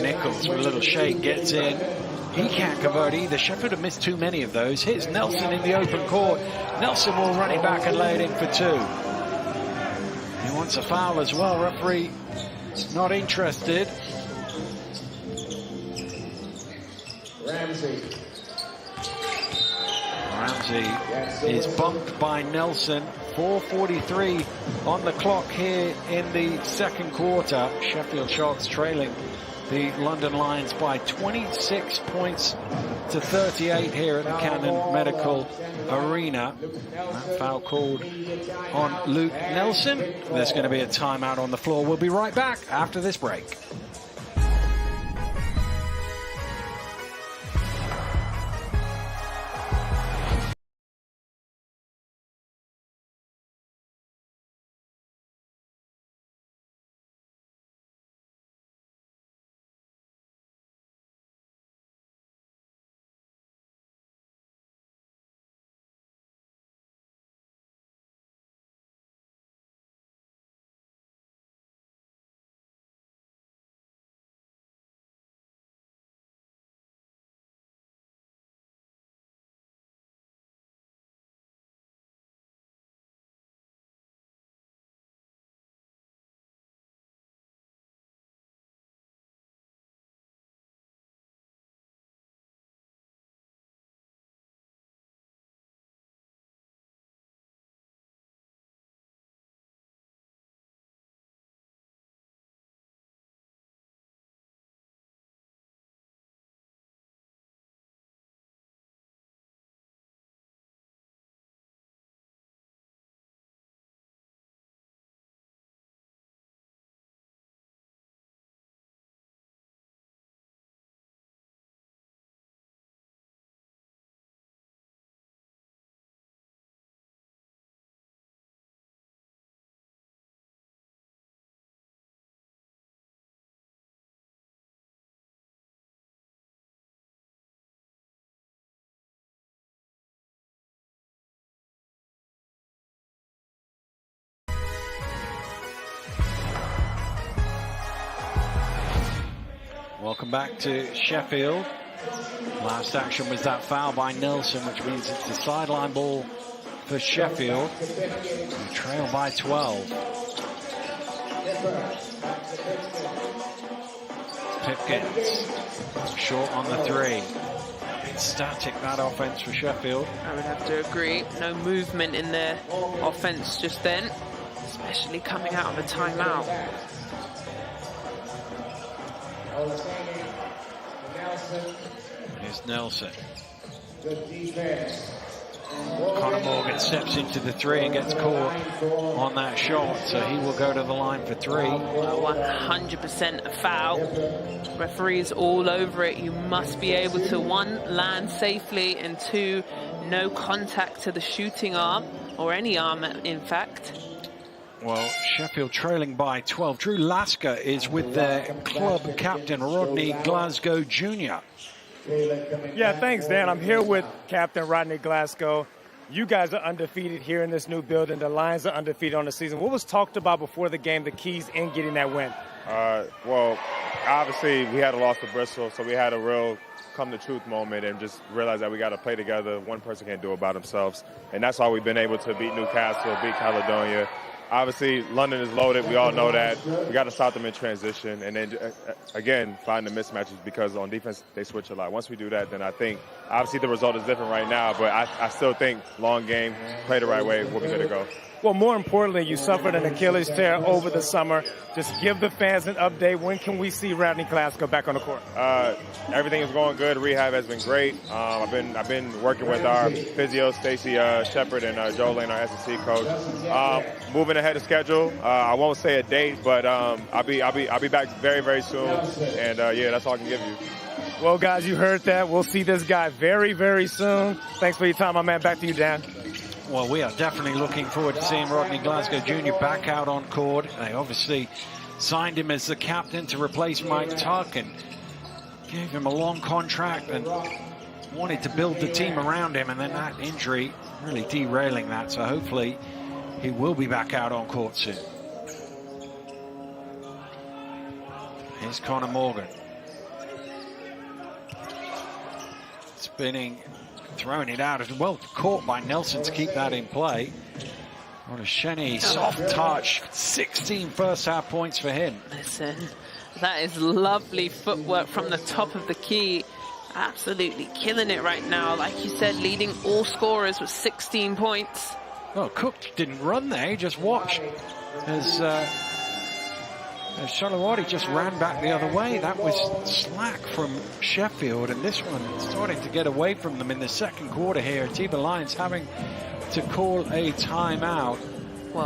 Nichols with a little shake gets in. He can't convert either. Sheffield have missed too many of those. Hits Nelson in the open court. Nelson will run it back and lay it in for two. He wants a foul as well. Referee not interested. Ramsey is bumped by Nelson. 4:43 on the clock here in the second quarter. Sheffield Sharks trailing the London Lions by 26 points to 38 here at the Cannon Medical Arena. That foul called on Luke Nelson. There's going to be a timeout on the floor. We'll be right back after this break. Welcome back to Sheffield. Last action was that foul by Nelson, which means it's a sideline ball for Sheffield. We trail by 12. Pipkins, short on the three. It's static, that offense for Sheffield. I would have to agree. No movement in their offense just then, especially coming out of a timeout. Here's Nelson. Conor Morgan steps into the three and gets caught on that shot, so he will go to the line for three. 100% a foul. Referees all over it. You must be able to, one, land safely, and two, no contact to the shooting arm, or any arm, in fact. Well, Sheffield trailing by 12. Drew Lasker is with their club captain, Rodney Glasgow Jr. Yeah, thanks, Dan. I'm here with Captain Rodney Glasgow. You guys are undefeated here in this new building. The Lions are undefeated on the season. What was talked about before the game, the keys in getting that win? Well, obviously we had a loss to Bristol, so we had a real come-to-truth moment and just realized that we got to play together. One person can't do it by themselves. And that's why we've been able to beat Newcastle, beat Caledonia, obviously, London is loaded. We all know that. We got to stop them in transition. And then, again, find the mismatches because on defense, they switch a lot. Once we do that, then I think, obviously, the result is different right now. But I still think long game, play the right way, we'll be good to go. Well, more importantly, you suffered an Achilles tear over the summer. Just give the fans an update. When can we see Rodney Glasgow back on the court? Everything is going good. Rehab has been great. I've been working with our physio, Stacy Shepard, and Joe Lane, our SEC coach. Moving ahead of schedule. I won't say a date, but I'll be back very, very soon. And yeah, that's all I can give you. Well, guys, you heard that. We'll see this guy very, very soon. Thanks for your time, my man. Back to you, Dan. Well, we are definitely looking forward to seeing Rodney Glasgow Jr. back out on court. They obviously signed him as the captain to replace Mike Tuck and gave him a long contract and wanted to build the team around him, and then that injury really derailing that. So hopefully he will be back out on court soon. Here's Connor Morgan. Spinning, throwing it out as well, caught by Nelson to keep that in play. On a Shenny soft touch, 16 first half points for him. Listen, that is lovely footwork from the top of the key. Absolutely killing it right now. Like you said, leading all scorers with 16 points. Well, Cook didn't run there, he just watched as Shalawadi just ran back the other way. That was slack from Sheffield, and this one starting to get away from them in the second quarter here. Atiba Lions having to call a timeout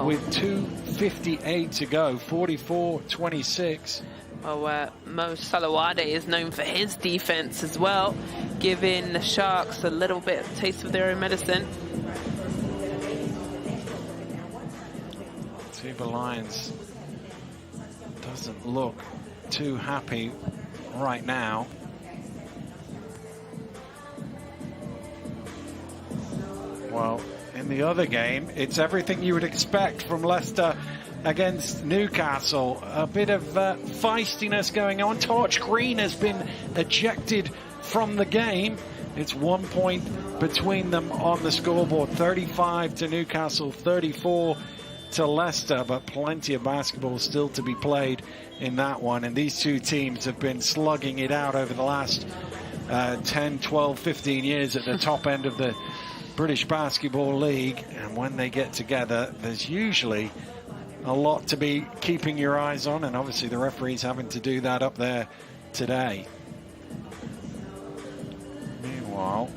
with 2:58 to go, 44-26. Well, Mo Salawade is known for his defense as well, giving the Sharks a little bit of taste of their own medicine. Atiba Lions doesn't look too happy right now. Well, in the other game, it's everything you would expect from Leicester against Newcastle. A bit of feistiness going on. Torch Green has been ejected from the game. It's 1 point between them on the scoreboard. 35 to Newcastle, 34 to Leicester, but plenty of basketball still to be played in that one. And these two teams have been slugging it out over the last 10, 12, 15 years at the top end of the British Basketball League. And when they get together, there's usually a lot to be keeping your eyes on. And obviously the referee's having to do that up there today. Meanwhile,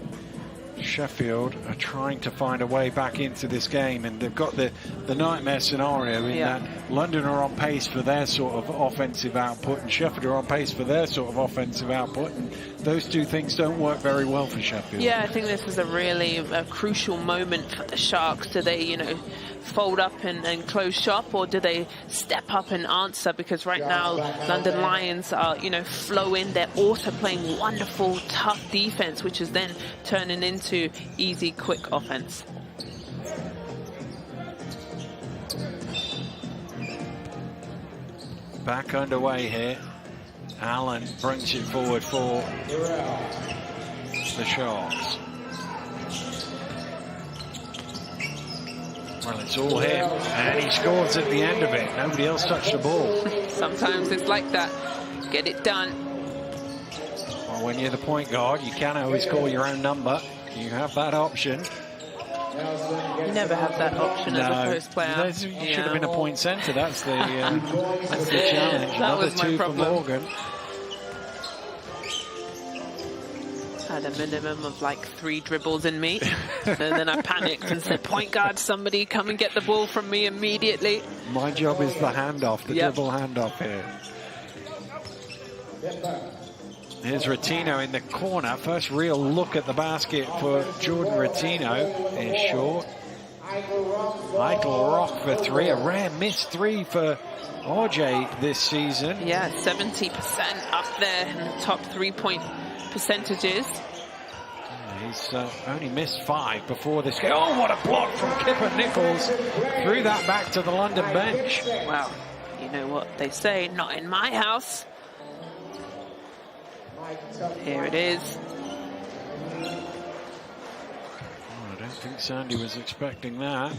Sheffield are trying to find a way back into this game, and they've got the nightmare scenario in that London are on pace for their sort of offensive output and Sheffield are on pace for their sort of offensive output, and those two things don't work very well for Sheffield. Yeah, I think this is a really crucial moment for the Sharks. Do they, fold up and close shop, or do they step up and answer? Because right now London Lions are flowing. They're also playing wonderful tough defense, which is then turning into easy quick offense. Back underway here. Allen brings it forward for the Sharks. Well, it's all him, and he scores at the end of it. Nobody else touched the ball. Sometimes it's like that. Get it done. Well, when you're the point guard, you can't always call your own number. You have that option. You never have that option as a post player. You should have been a point centre. That's the challenge. That was my problem. For Morgan. Had a minimum of like 3 dribbles in me, and then I panicked and said, point guard, somebody come and get the ball from me immediately. My job is the handoff, the dribble handoff here. Here's Ratino in the corner. First real look at the basket for Jordan Ratino. Is short. Michael Rock for 3. A rare missed 3 for RJ this season. Yeah, 70% up there in the top 3-point percentages. He's only missed 5 before this game. Oh, what a block from Kipper Nichols. Threw that back to the London bench. Well, you know what they say, not in my house. Here it is. I don't think Sandy was expecting that.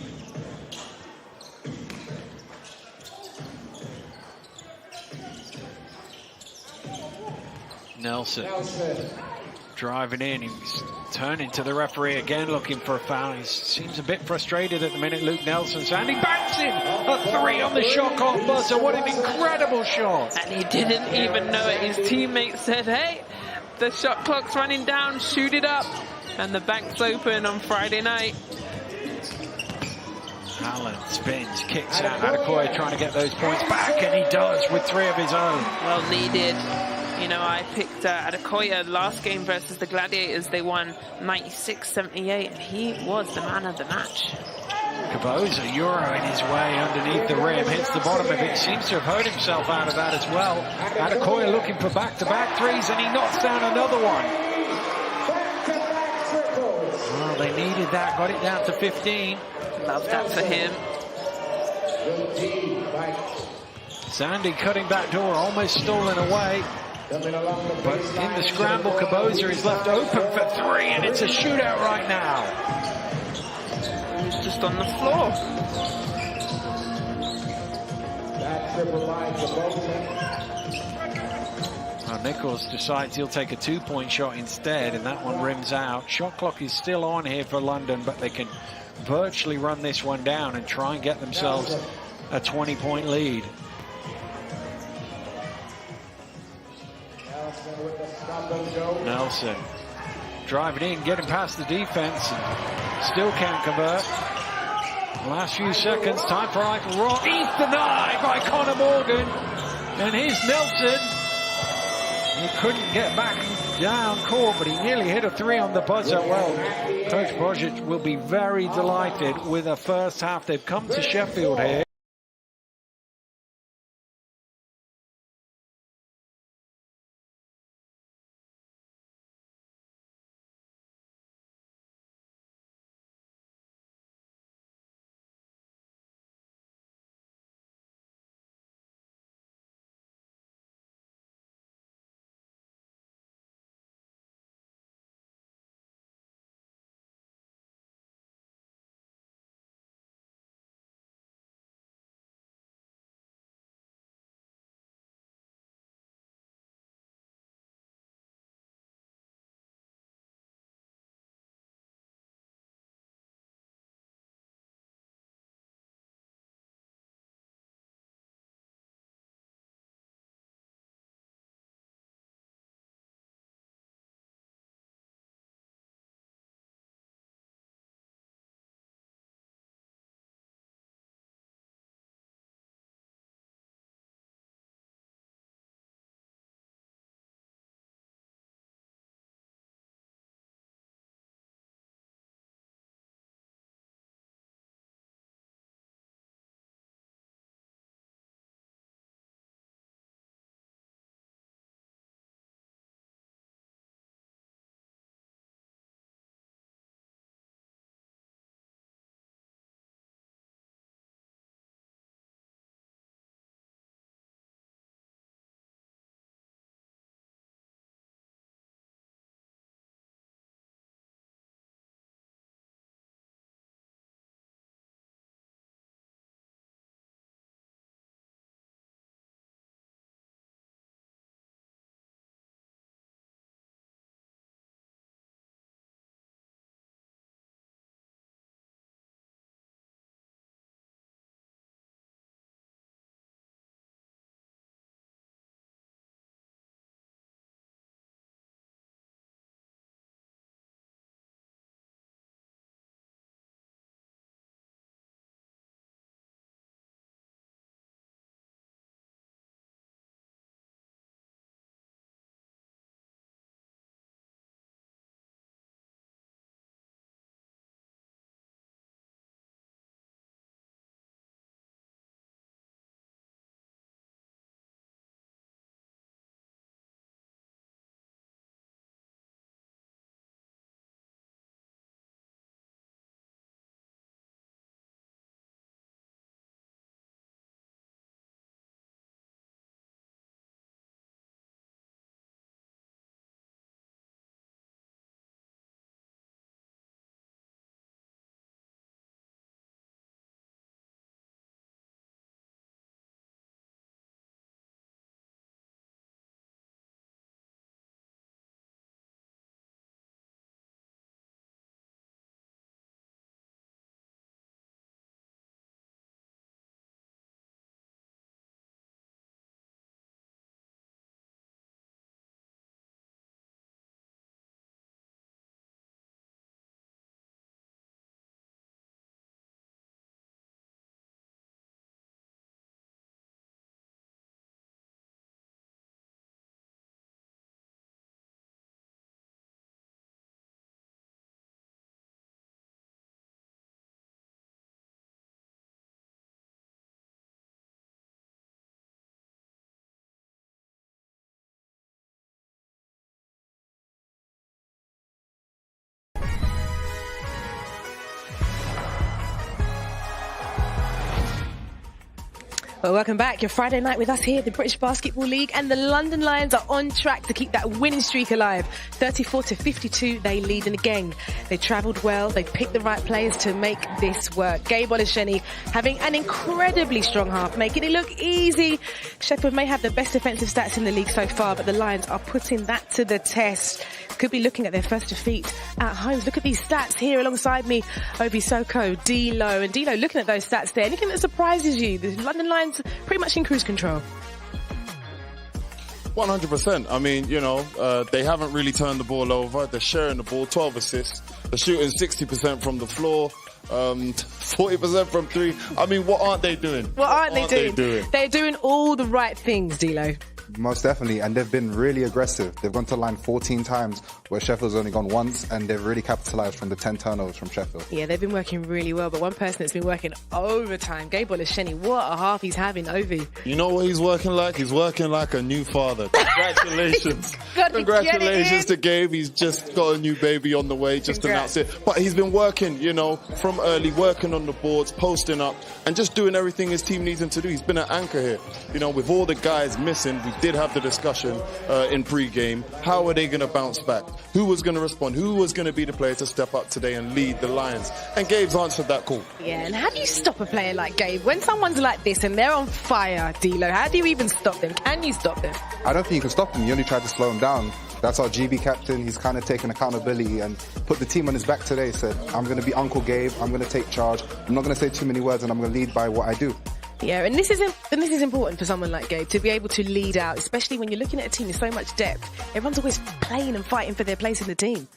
Nelson driving in. He's turning to the referee again, looking for a foul. He seems a bit frustrated at the minute, Luke Nelson. Sandy banks in a 3 on the shot clock buzzer. What an incredible shot. And he didn't even know it. His teammates said, hey, the shot clock's running down, shoot it up. And the bank's open on Friday night. Allen spins, kicks out. Adekoya trying to get those points back, and he does with 3 of his own. Well needed. You know, I picked Adekoya last game versus the Gladiators. They won 96-78, and he was the man of the match. Kaboza Euroing his way underneath the rim, hits the bottom of it, seems to have hurt himself out of that as well. Adekoya looking for back-to-back threes, and he knocks down another one. Well, they needed that, got it down to 15. Love that for him. Sandy cutting back door, almost stolen away. But in the scramble, Kaboza is left open for 3, and it's a shootout right now. He's just on the floor. Well, Nichols decides he'll take a 2-point shot instead, and that one rims out. Shot clock is still on here for London, but they can virtually run this one down and try and get themselves a 20-point lead. Nelson driving in, getting past the defense, and still can't convert. Last few seconds, time for Eichel. Eat denied by Connor Morgan. And here's Nelson. He couldn't get back down court, but he nearly hit a 3 on the buzzer. Well, Coach Bojic will be very delighted with a first half. They've come to Sheffield here. Well, welcome back. Your Friday night with us here at the British Basketball League, and the London Lions are on track to keep that winning streak alive. 34-52, they lead, and again, they travelled well. They picked the right players to make this work. Gabe Olasheni having an incredibly strong half, making it look easy. Sheffield may have the best defensive stats in the league so far, but the Lions are putting that to the test. Could be looking at their first defeat at home. Look at these stats here alongside me. Obi Soko, D'Lo, and D'Lo looking at those stats there. Anything that surprises you? The London Lions pretty much in cruise control. 100%. I mean, they haven't really turned the ball over. They're sharing the ball, 12 assists. They're shooting 60% from the floor, 40% from three. I mean, what aren't they doing? What aren't they doing? They're doing all the right things, D'Lo. Most definitely, and they've been really aggressive. They've gone to line 14 times, where Sheffield's only gone once, and they've really capitalised from the 10 turnovers from Sheffield. Yeah, they've been working really well, but one person that's been working overtime, Gabe Olasheni, what a half he's having, Ovi. You know what he's working like? He's working like a new father. Congratulations. Congratulations to Gabe. He's just got a new baby on the way, just announced it. But he's been working, from early, working on the boards, posting up, and just doing everything his team needs him to do. He's been an anchor here. With all the guys missing, we did have the discussion in pre-game. How are they going to bounce back? Who was going to respond? Who was going to be the player to step up today and lead the Lions? And Gabe's answered that call. Yeah, and how do you stop a player like Gabe? When someone's like this and they're on fire, D'Lo, how do you even stop them? Can you stop them? I don't think you can stop him. You only try to slow him down. That's our GB captain. He's kind of taken accountability and put the team on his back today. Said, I'm going to be Uncle Gabe. I'm going to take charge. I'm not going to say too many words, and I'm going to lead by what I do. Yeah, and this is important for someone like Gabe to be able to lead out, especially when you're looking at a team with so much depth. Everyone's always playing and fighting for their place in the team.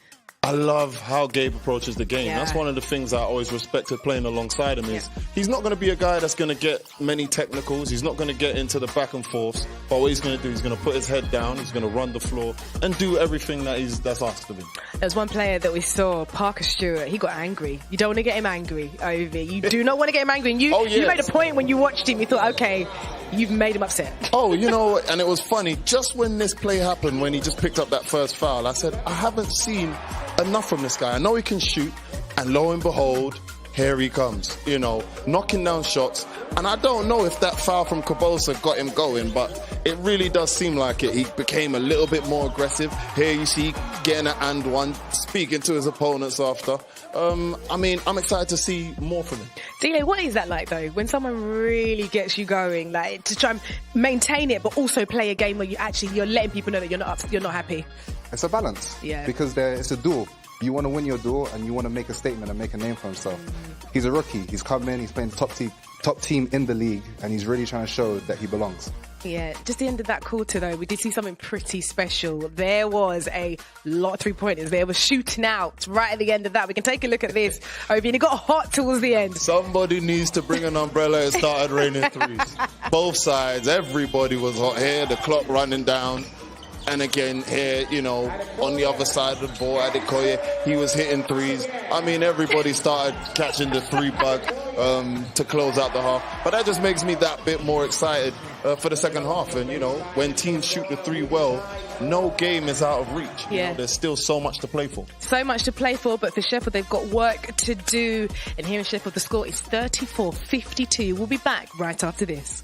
I love how Gabe approaches the game. Yeah. That's one of the things I always respected playing alongside him is he's not going to be a guy that's going to get many technicals. He's not going to get into the back and forths. But what he's going to do, he's going to put his head down. He's going to run the floor and do everything that's asked of him. There's one player that we saw, Parker Stewart. He got angry. You don't want to get him angry, Ovi. You do not want to get him angry. And you made a point when you watched him. You thought, okay, you've made him upset. Oh, and it was funny. Just when this play happened, when he just picked up that first foul, I said, I haven't seen enough from this guy. I know he can shoot, and lo and behold, here he comes, knocking down shots. And I don't know if that foul from Cabosa got him going, but it really does seem like it. He became a little bit more aggressive. Here you see getting an and one, speaking to his opponents after. I'm excited to see more from him. D'Lo, what is that like though? When someone really gets you going, like to try and maintain it, but also play a game where you're letting people know that you're not happy. It's a balance. Yeah. Because it's a duel. You want to win your duel and you want to make a statement and make a name for himself. He's a rookie. He's come in, he's playing top team in the league, and he's really trying to show that he belongs. Yeah, just the end of that quarter though, we did see something pretty special. There was a lot of three-pointers. They were shooting out right at the end of that. We can take a look at this, Obi, and it got hot towards the end. Somebody needs to bring an umbrella. It started raining threes. Both sides, everybody was hot here, the clock running down. And again, here, on the other side of the ball, Adekoye, he was hitting threes. I mean, everybody started catching the three bug to close out the half. But that just makes me that bit more excited for the second half. And, when teams shoot the three well, no game is out of reach. There's still so much to play for. So much to play for, but for Sheffield, they've got work to do. And here in Sheffield, the score is 34-52. We'll be back right after this.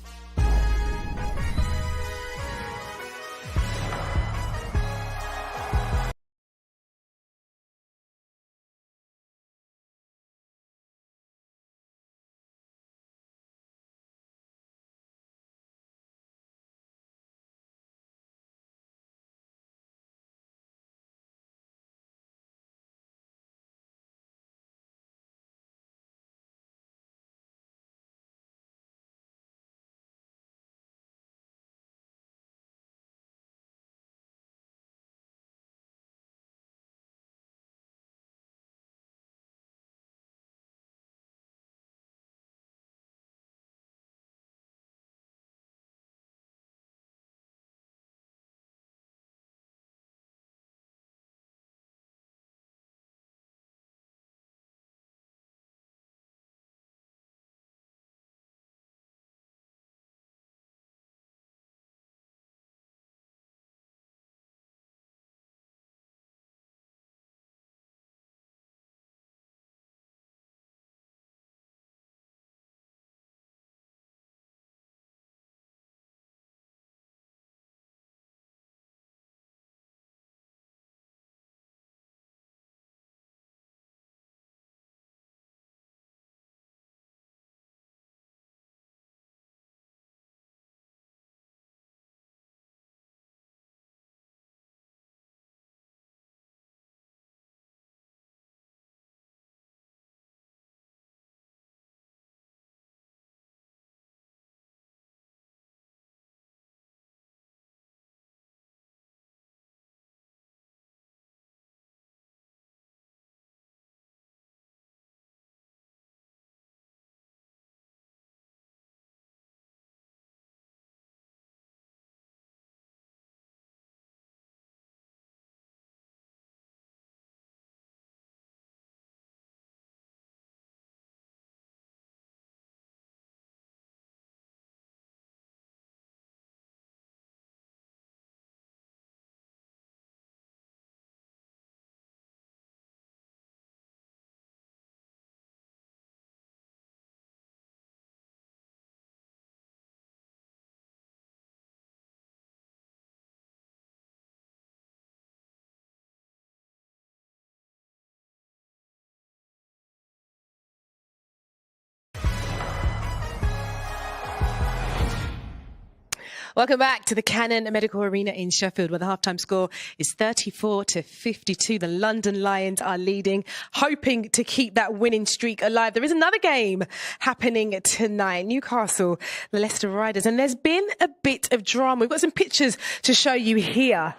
Welcome back to the Cannon Medical Arena in Sheffield, where the halftime score is 34-52. The London Lions are leading, hoping to keep that winning streak alive. There is another game happening tonight. Newcastle, the Leicester Riders, and there's been a bit of drama. We've got some pictures to show you here.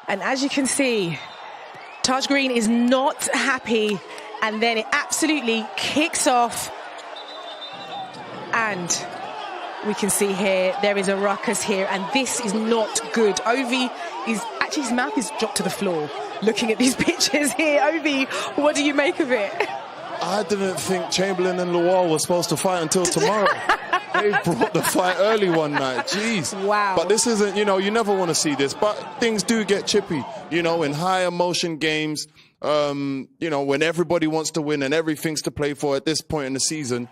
And as you can see, Taj Green is not happy, and then it absolutely kicks off. And we can see here, there is a ruckus here, and this is not good. Ovi is, actually his mouth is dropped to the floor looking at these pictures here. Ovi, what do you make of it? I didn't think Chamberlain and Lawal were supposed to fight until tomorrow. They brought the fight early one night. Jeez. Wow. But this isn't, you never want to see this. But things do get chippy, in high emotion games. When everybody wants to win and everything's to play for at this point in the season,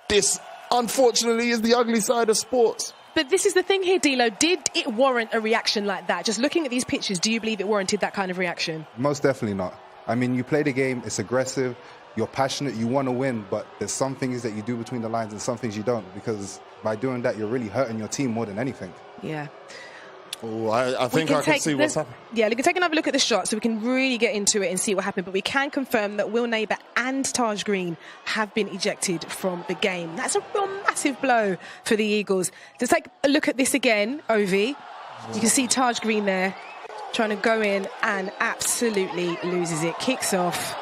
this unfortunately is the ugly side of sports. But this is the thing here, D'Lo. Did it warrant a reaction like that? Just looking at these pictures, do you believe it warranted that kind of reaction? Most definitely not. I mean, you play the game, it's aggressive, you're passionate, you want to win, but there's some things that you do between the lines and some things you don't, because by doing that, you're really hurting your team more than anything. Yeah. Oh, I think I can see what's happening. Yeah, we can take another look at the shot so we can really get into it and see what happened. But we can confirm that Will Neighbour and Taj Green have been ejected from the game. That's a real massive blow for the Eagles. Let's take a look at this again, Ovi. You can see Taj Green there trying to go in and absolutely loses it. Kicks off,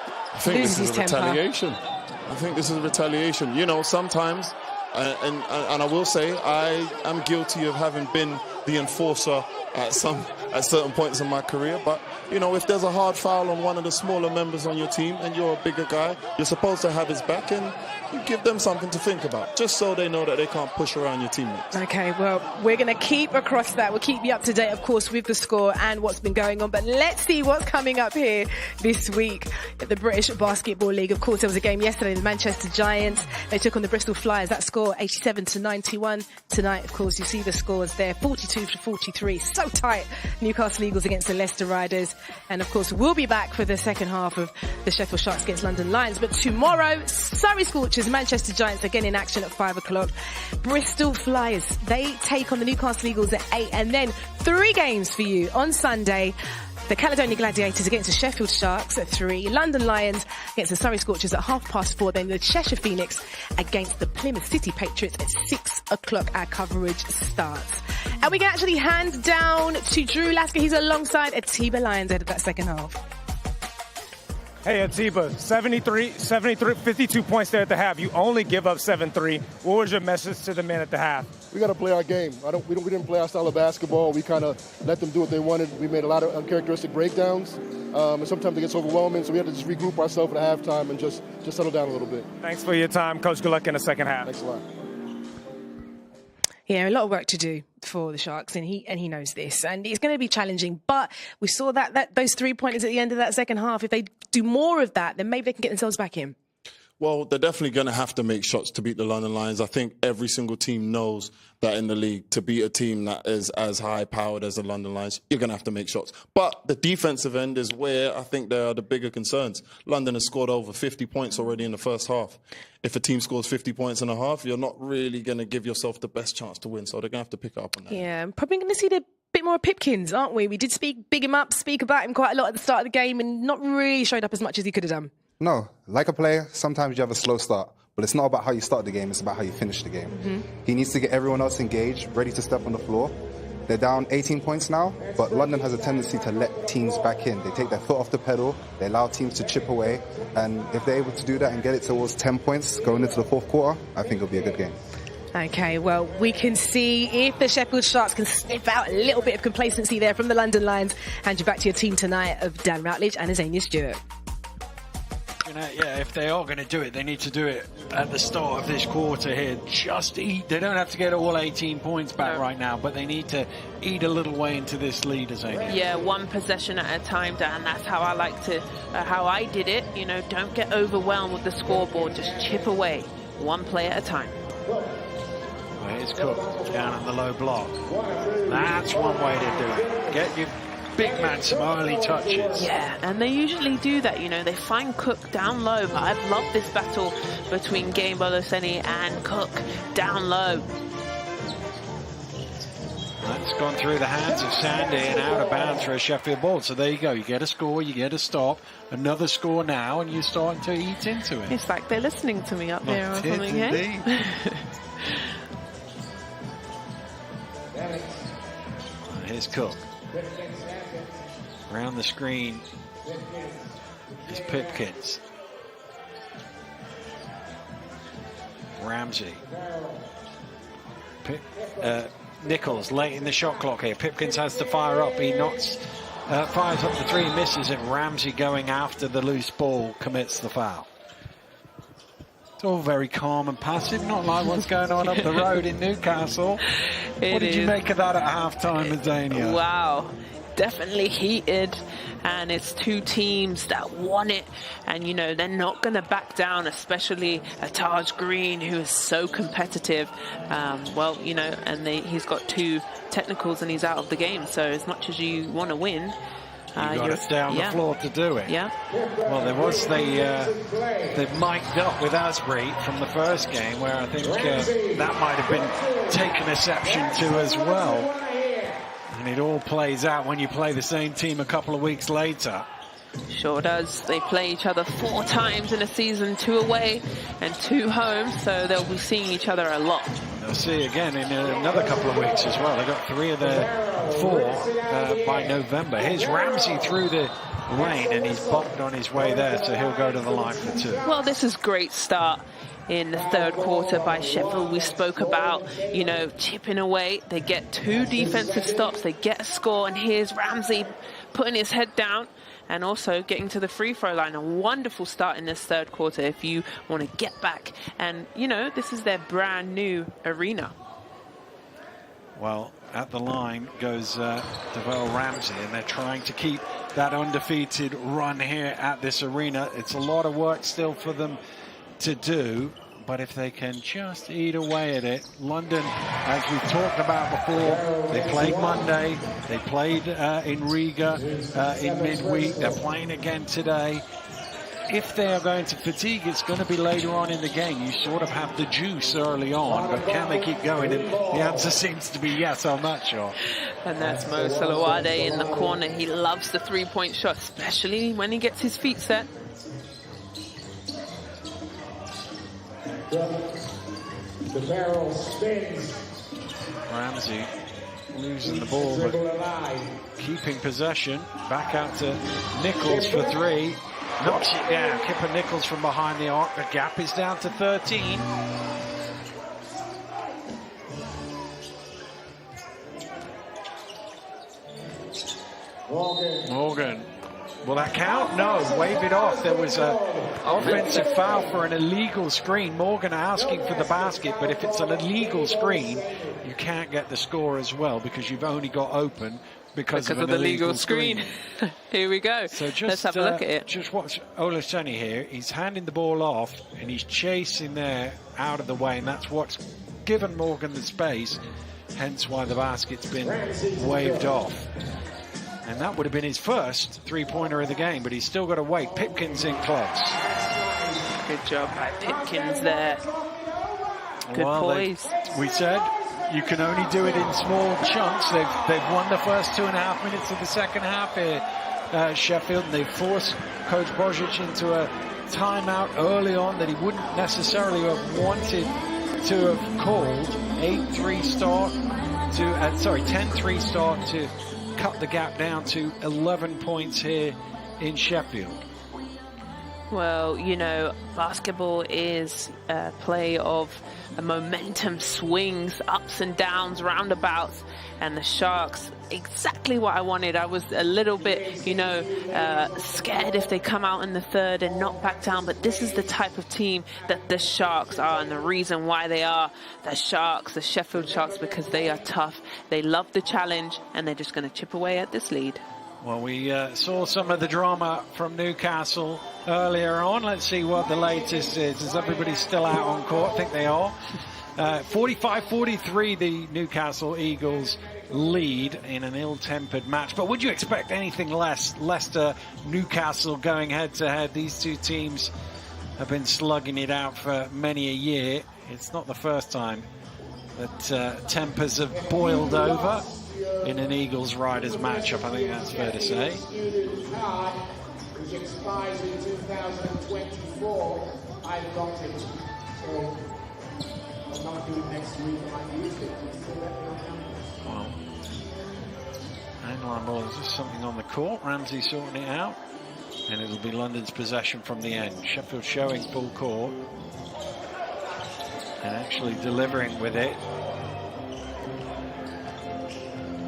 loses his temper. Retaliation. I think this is retaliation. Sometimes, and I will say, I am guilty of having been the enforcer at certain points in my career. But, if there's a hard foul on one of the smaller members on your team and you're a bigger guy, you're supposed to have his back and you give them something to think about, just so they know that they can't push around your teammates. Okay, well, we're going to keep across that. We'll keep you up to date, of course, with the score and what's been going on. But let's see what's coming up here this week at the British Basketball League. Of course, there was a game yesterday, the Manchester Giants. They took on the Bristol Flyers. That score, 87-91. Tonight, of course, you see the scores there, 42-43. So tight. Newcastle Eagles against the Leicester Riders. And, of course, we'll be back for the second half of the Sheffield Sharks against London Lions. But tomorrow, Surrey Scorchers, Manchester Giants again in action at 5 o'clock. Bristol Flyers, they take on the Newcastle Eagles at 8. And then 3 games for you on Sunday. The Caledonia Gladiators against the Sheffield Sharks at 3. London Lions against the Surrey Scorchers at 4:30. Then the Cheshire Phoenix against the Plymouth City Patriots at 6 o'clock. Our coverage starts. And we can actually hand down to Drew Lasker. He's alongside Atiba Lyons ahead of that second half. Hey, Atiba, 52 points there at the half. You only give up 7-3. What was your message to the men at the half? We got to play our game. We didn't play our style of basketball. We kind of let them do what they wanted. We made a lot of uncharacteristic breakdowns, and sometimes it gets overwhelming. So we had to just regroup ourselves at halftime and just settle down a little bit. Thanks for your time, Coach. Good luck in the second half. Thanks a lot. Yeah, a lot of work to do for the Sharks, and he knows this, and it's going to be challenging. But we saw that those 3-pointers at the end of that second half. If they do more of that, then maybe they can get themselves back in. Well, they're definitely going to have to make shots to beat the London Lions. I think every single team knows that in the league, to beat a team that is as high-powered as the London Lions, you're going to have to make shots. But the defensive end is where I think there are the bigger concerns. London has scored over 50 points already in the first half. If a team scores 50 points in a half, you're not really going to give yourself the best chance to win. So they're going to have to pick it up on that. Yeah, I'm probably going to see the bit more of Pipkins, aren't we? We did speak about him quite a lot at the start of the game and not really showed up as much as he could have done. No, like a player, sometimes you have a slow start, but it's not about how you start the game, it's about how you finish the game. Mm-hmm. He needs to get everyone else engaged, ready to step on the floor. They're down 18 points now, but London has a tendency to let teams back in. They take their foot off the pedal, they allow teams to chip away, and if they're able to do that and get it towards 10 points going into the fourth quarter, I think it'll be a good game. Okay, well, we can see if the Sheffield Sharks can sniff out a little bit of complacency there from the London Lions. Hand you back to your team tonight of Dan Routledge and Azania Stewart. Yeah, if they are going to do it, they need to do it at the start of this quarter here. Just eat. They don't have to get all 18 points back right now, but they need to eat a little way into this lead, Azania. Yeah, one possession at a time, Dan. That's how I like to, how I did it. Don't get overwhelmed with the scoreboard. Just chip away, one play at a time. Well, here's Cook down on the low block. That's one way to do it. Get your big man some early touches. Yeah, and they usually do that, they find Cook down low, but I've loved this battle between Game Boloseni and Cook down low. It's gone through the hands of Sandy and out of bounds for a Sheffield ball. So there you go. You get a score, you get a stop, another score now, and you're starting to eat into it. It's like they're listening to me up there or something, indeed. Here's Cook. Around the screen is Pipkins. Ramsey. Nichols late in the shot clock here. Pipkins has to fire up. He fires up the three, misses it. Ramsey going after the loose ball commits the foul. It's all very calm and passive, not like what's going on up the road in Newcastle. What did you make of that at halftime, Azania? Wow. Definitely heated, and it's two teams that want it, and you know they're not going to back down, especially a Taj Green who is so competitive. Well, you know, and he's got 2 technicals and he's out of the game, so as much as you want to win, you got to stay on the floor to do it. Yeah. Well, there was they mic'd up with Asbury from the first game, where I think that might have been taken exception to as well. And it all plays out when you play the same team a couple of weeks later. Sure does. They play each other 4 times in a season, 2 away and 2 home, so they'll be seeing each other a lot. They'll see again in another couple of weeks as well. They've got 3 of their 4 by November. Here's Ramsey through the lane, and he's bopped on his way there, so he'll go to the line for 2. Well, this is great start in the third quarter by Sheffield. We spoke about, you know, chipping away. They get 2 defensive stops, they get a score, and here's Ramsey putting his head down and also getting to the free throw line. A wonderful start in this third quarter if you want to get back. And, you know, this is their brand new arena. Well, at the line goes DeVelle Ramsey, and they're trying to keep that undefeated run here at this arena. It's a lot of work still for them to do, but if they can just eat away at it. London, as we've talked about before, they played Monday, they played in Riga in midweek, they're playing again today. If they are going to fatigue, it's going to be later on in the game. You sort of have the juice early on, but can they keep going? And the answer seems to be yes, I'm not sure. And that's Mo Salawade in the corner. He loves the 3-point shot, especially when he gets his feet set. The barrel spins. Ramsey losing the ball, but keeping possession. Back out to Nichols for 3. Knocks it down. Kipper Nichols from behind the arc. The gap is down to 13. Morgan. Will that count? No, wave it off. There was an offensive foul for an illegal screen. Morgan asking for the basket, but if it's an illegal screen, you can't get the score as well because you've only got open because of an illegal screen. Here we go. So just, let's have a look at it. Just watch Olaseni here. He's handing the ball off and he's chasing there out of the way, and that's what's given Morgan the space, hence why the basket's been waved off. And that would have been his first 3-pointer of the game, but he's still got to wait. Pipkins in close. Good job by Pipkins there. Good poise. We said you can only do it in small chunks. They've won the first 2.5 minutes of the second half here, Sheffield, and they've forced Coach Božić into a timeout early on that he wouldn't necessarily have wanted to have called. 10-3 start to cut the gap down to 11 points here in Sheffield. Well, you know, basketball is a play of momentum swings, ups and downs, roundabouts, and the Sharks, exactly what I wanted. I was a little bit, you know, scared if they come out in the third and not back down, but this is the type of team that the Sharks are, and the reason why they are the Sharks, the Sheffield Sharks, because they are tough, they love the challenge, and they're just going to chip away at this lead. Well, we saw some of the drama from Newcastle earlier on. Let's see what the latest is. Is everybody still out on court? I think they are. 45-43, the Newcastle Eagles lead in an ill-tempered match. But would you expect anything less? Leicester, Newcastle going head-to-head. These two teams have been slugging it out for many a year. It's not the first time that tempers have boiled over. in an Eagles-Riders matchup, I think that's fair to say. Which expires in 2024. I've got it. So I'll not do it next week. I might use it. Well, hang on, well, there's just something on the court. Ramsey sorting it out. And it'll be London's possession from the end. Sheffield showing full court. And actually delivering with it.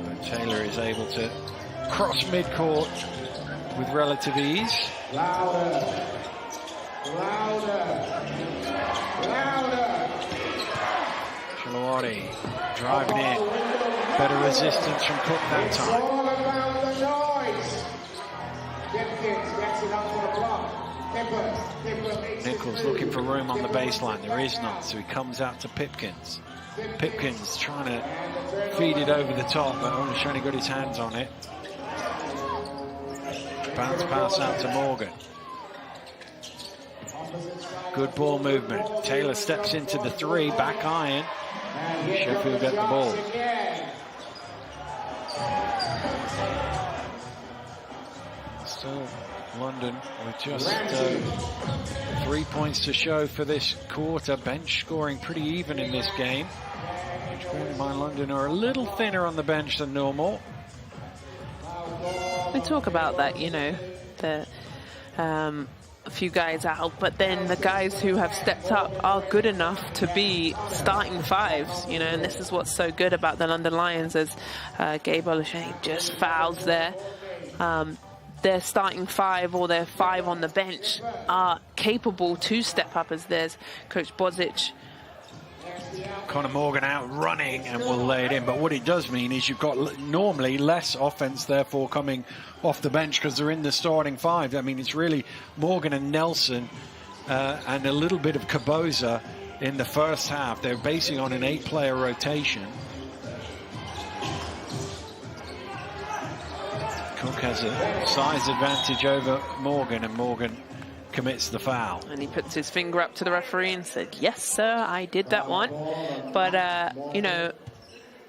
But Taylor is able to cross midcourt with relative ease. Louder. Louder. Louder. Shalawati driving in. Better resistance from Cook that time. All about the noise. Gets it up for the block. Nichols looking for room on the baseline. There is none, so he comes out to Pipkins. Pipkins trying to feed it over the top, but only Shoney got his hands on it. Bounce pass out to Morgan. Good ball movement. Taylor steps into the three, back iron. Sheffield get the ball. Still London with just 3 points to show for this quarter. Bench scoring pretty even in this game. Which, bear in mind, London are a little thinner on the bench than normal. We talk about that, you know, a few guys out, but then the guys who have stepped up are good enough to be starting fives, you know, and this is what's so good about the London Lions, as Gabe Olushenyi just fouls there. Their starting five or their five on the bench are capable to step up, as there's Coach Bozic. Conor Morgan out running and will lay it in, but what it does mean is you've got normally less offense therefore coming off the bench because they're in the starting five. I mean, it's really Morgan and Nelson and a little bit of Kaboza in the first half. They're basing on an 8-player rotation. Cook has a size advantage over Morgan, and Morgan commits the foul. And he puts his finger up to the referee and said, yes, sir, I did that one. But, you know,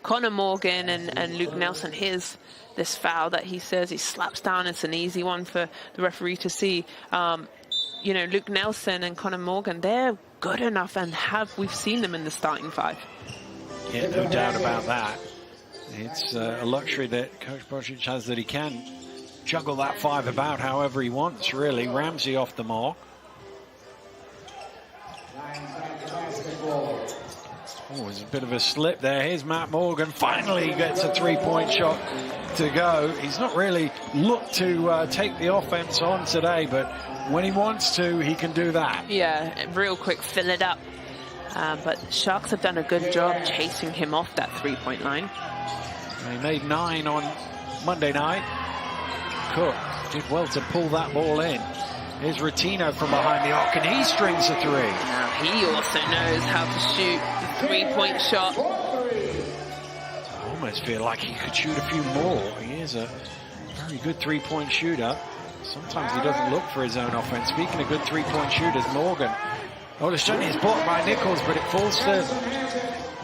Conor Morgan and Luke Nelson, this foul that he says he slaps down, it's an easy one for the referee to see. You know, Luke Nelson and Conor Morgan, they're good enough, and we've seen them in the starting five. Yeah, no doubt about that. It's a luxury that Coach Bozic has, that he can juggle that five about however he wants, really. Ramsey off the mark. Oh, there's a bit of a slip there. Here's Matt Morgan. Finally gets a three-point shot to go. He's not really looked to take the offense on today, but when he wants to, he can do that. Yeah, real quick, fill it up. But Sharks have done a good job chasing him off that three-point line. He made 9 on Monday night. Cook did well to pull that ball in. Here's Rotino from behind the arc, and he strings a three. Now he also knows how to shoot the three-point shot. I almost feel like he could shoot a few more. He is a very good three-point shooter. Sometimes he doesn't look for his own offense. Speaking of good three-point shooters, Morgan. Olushenyi is blocked by Nichols, but it falls to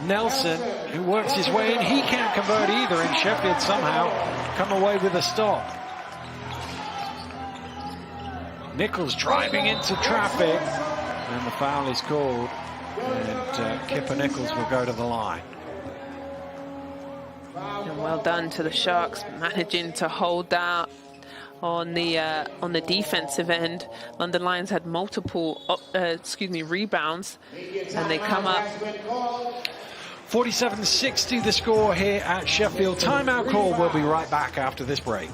Nelson, who works his way in. He can't convert either, and Sheffield somehow come away with a stop. Nichols driving into traffic, and the foul is called, and Kipper Nichols will go to the line. And well done to the Sharks, managing to hold that on the defensive end. London Lions had multiple rebounds, and they come up 47-60 the score here at Sheffield. Timeout call. We'll be right back after this break.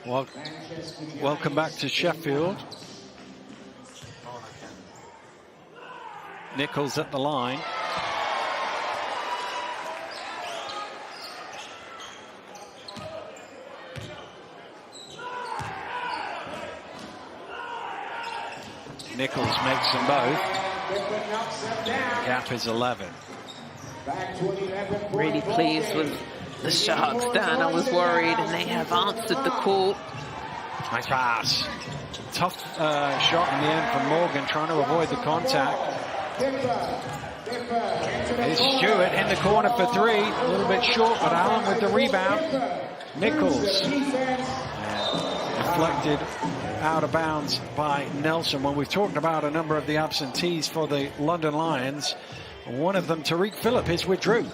Well, welcome back to Sheffield. Nichols at the line. Nichols makes them both. Gap is 11. Really pleased with the Sharks, Dan. I was worried, and they have answered the call. Nice pass. Tough shot in the end from Morgan, trying to avoid the contact. Here's Stewart in the corner for three. A little bit short, but Allen with the rebound. Nichols. Deflected out of bounds by Nelson. When we've talked about a number of the absentees for the London Lions, one of them, Tariq Phillip, is withdrew.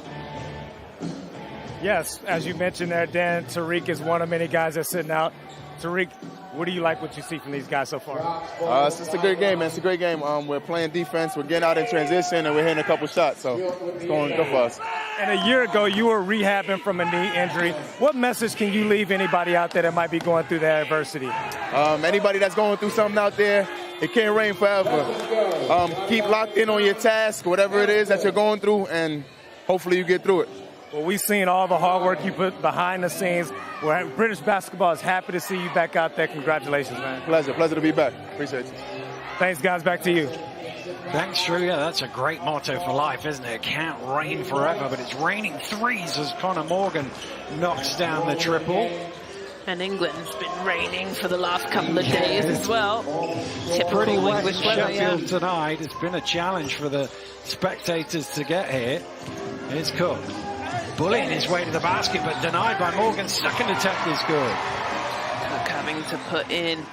Yes, as you mentioned there, Dan, Tariq is one of many guys that's sitting out. Tariq, what do you like what you see from these guys so far? It's just a great game, man. It's a great game. We're playing defense. We're getting out in transition, and we're hitting a couple shots. So it's going good for us. And a year ago, you were rehabbing from a knee injury. What message can you leave anybody out there that might be going through that adversity? Anybody that's going through something out there, it can't rain forever. Keep locked in on your task, whatever it is that you're going through, and hopefully you get through it. Well, we've seen all the hard work you put behind the scenes. British basketball is happy to see you back out there. Congratulations, man. Pleasure to be back. Appreciate you. Thanks, guys. Back to you. Thanks, Drew. Yeah, that's a great motto for life, isn't it? It can't rain forever, but it's raining threes as Connor Morgan knocks down the triple. And England's been raining for the last couple of days as well. Pretty Typical wet English in weather, Sheffield tonight. It's been a challenge for the spectators to get here. Here's Cook. Bullying his way to the basket, but denied by Morgan. Second attempt is good. Cook having to put in,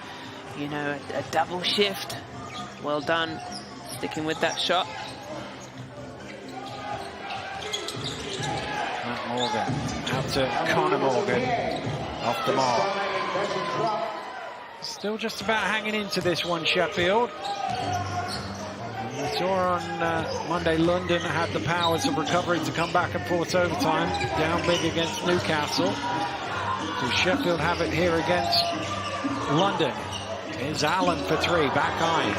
you know, a double shift. Well done, sticking with that shot. Matt Morgan out to Connor Morgan. Off the mark. Still just about hanging into this one, Sheffield. We saw on Monday London had the powers of recovery to come back and force overtime, down big against Newcastle. So Sheffield have it here against London. Here's Allen for three, back eye.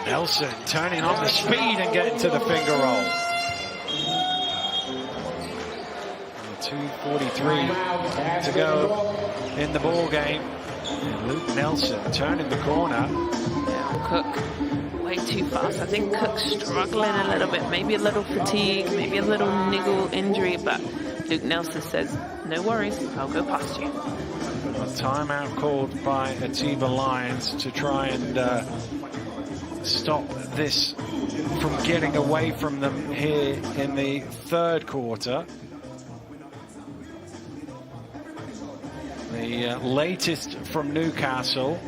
Nelson turning on the speed and getting to the finger roll. 2:43 to go in the ball game. And Luke Nelson turning the corner. Yeah, Cook way too fast. I think Cook's struggling a little bit, maybe a little fatigue, maybe a little niggle injury, but Luke Nelson says, no worries, I'll go past you. A timeout called by Atiba Lions to try and stop this from getting away from them here in the third quarter. The latest from Newcastle,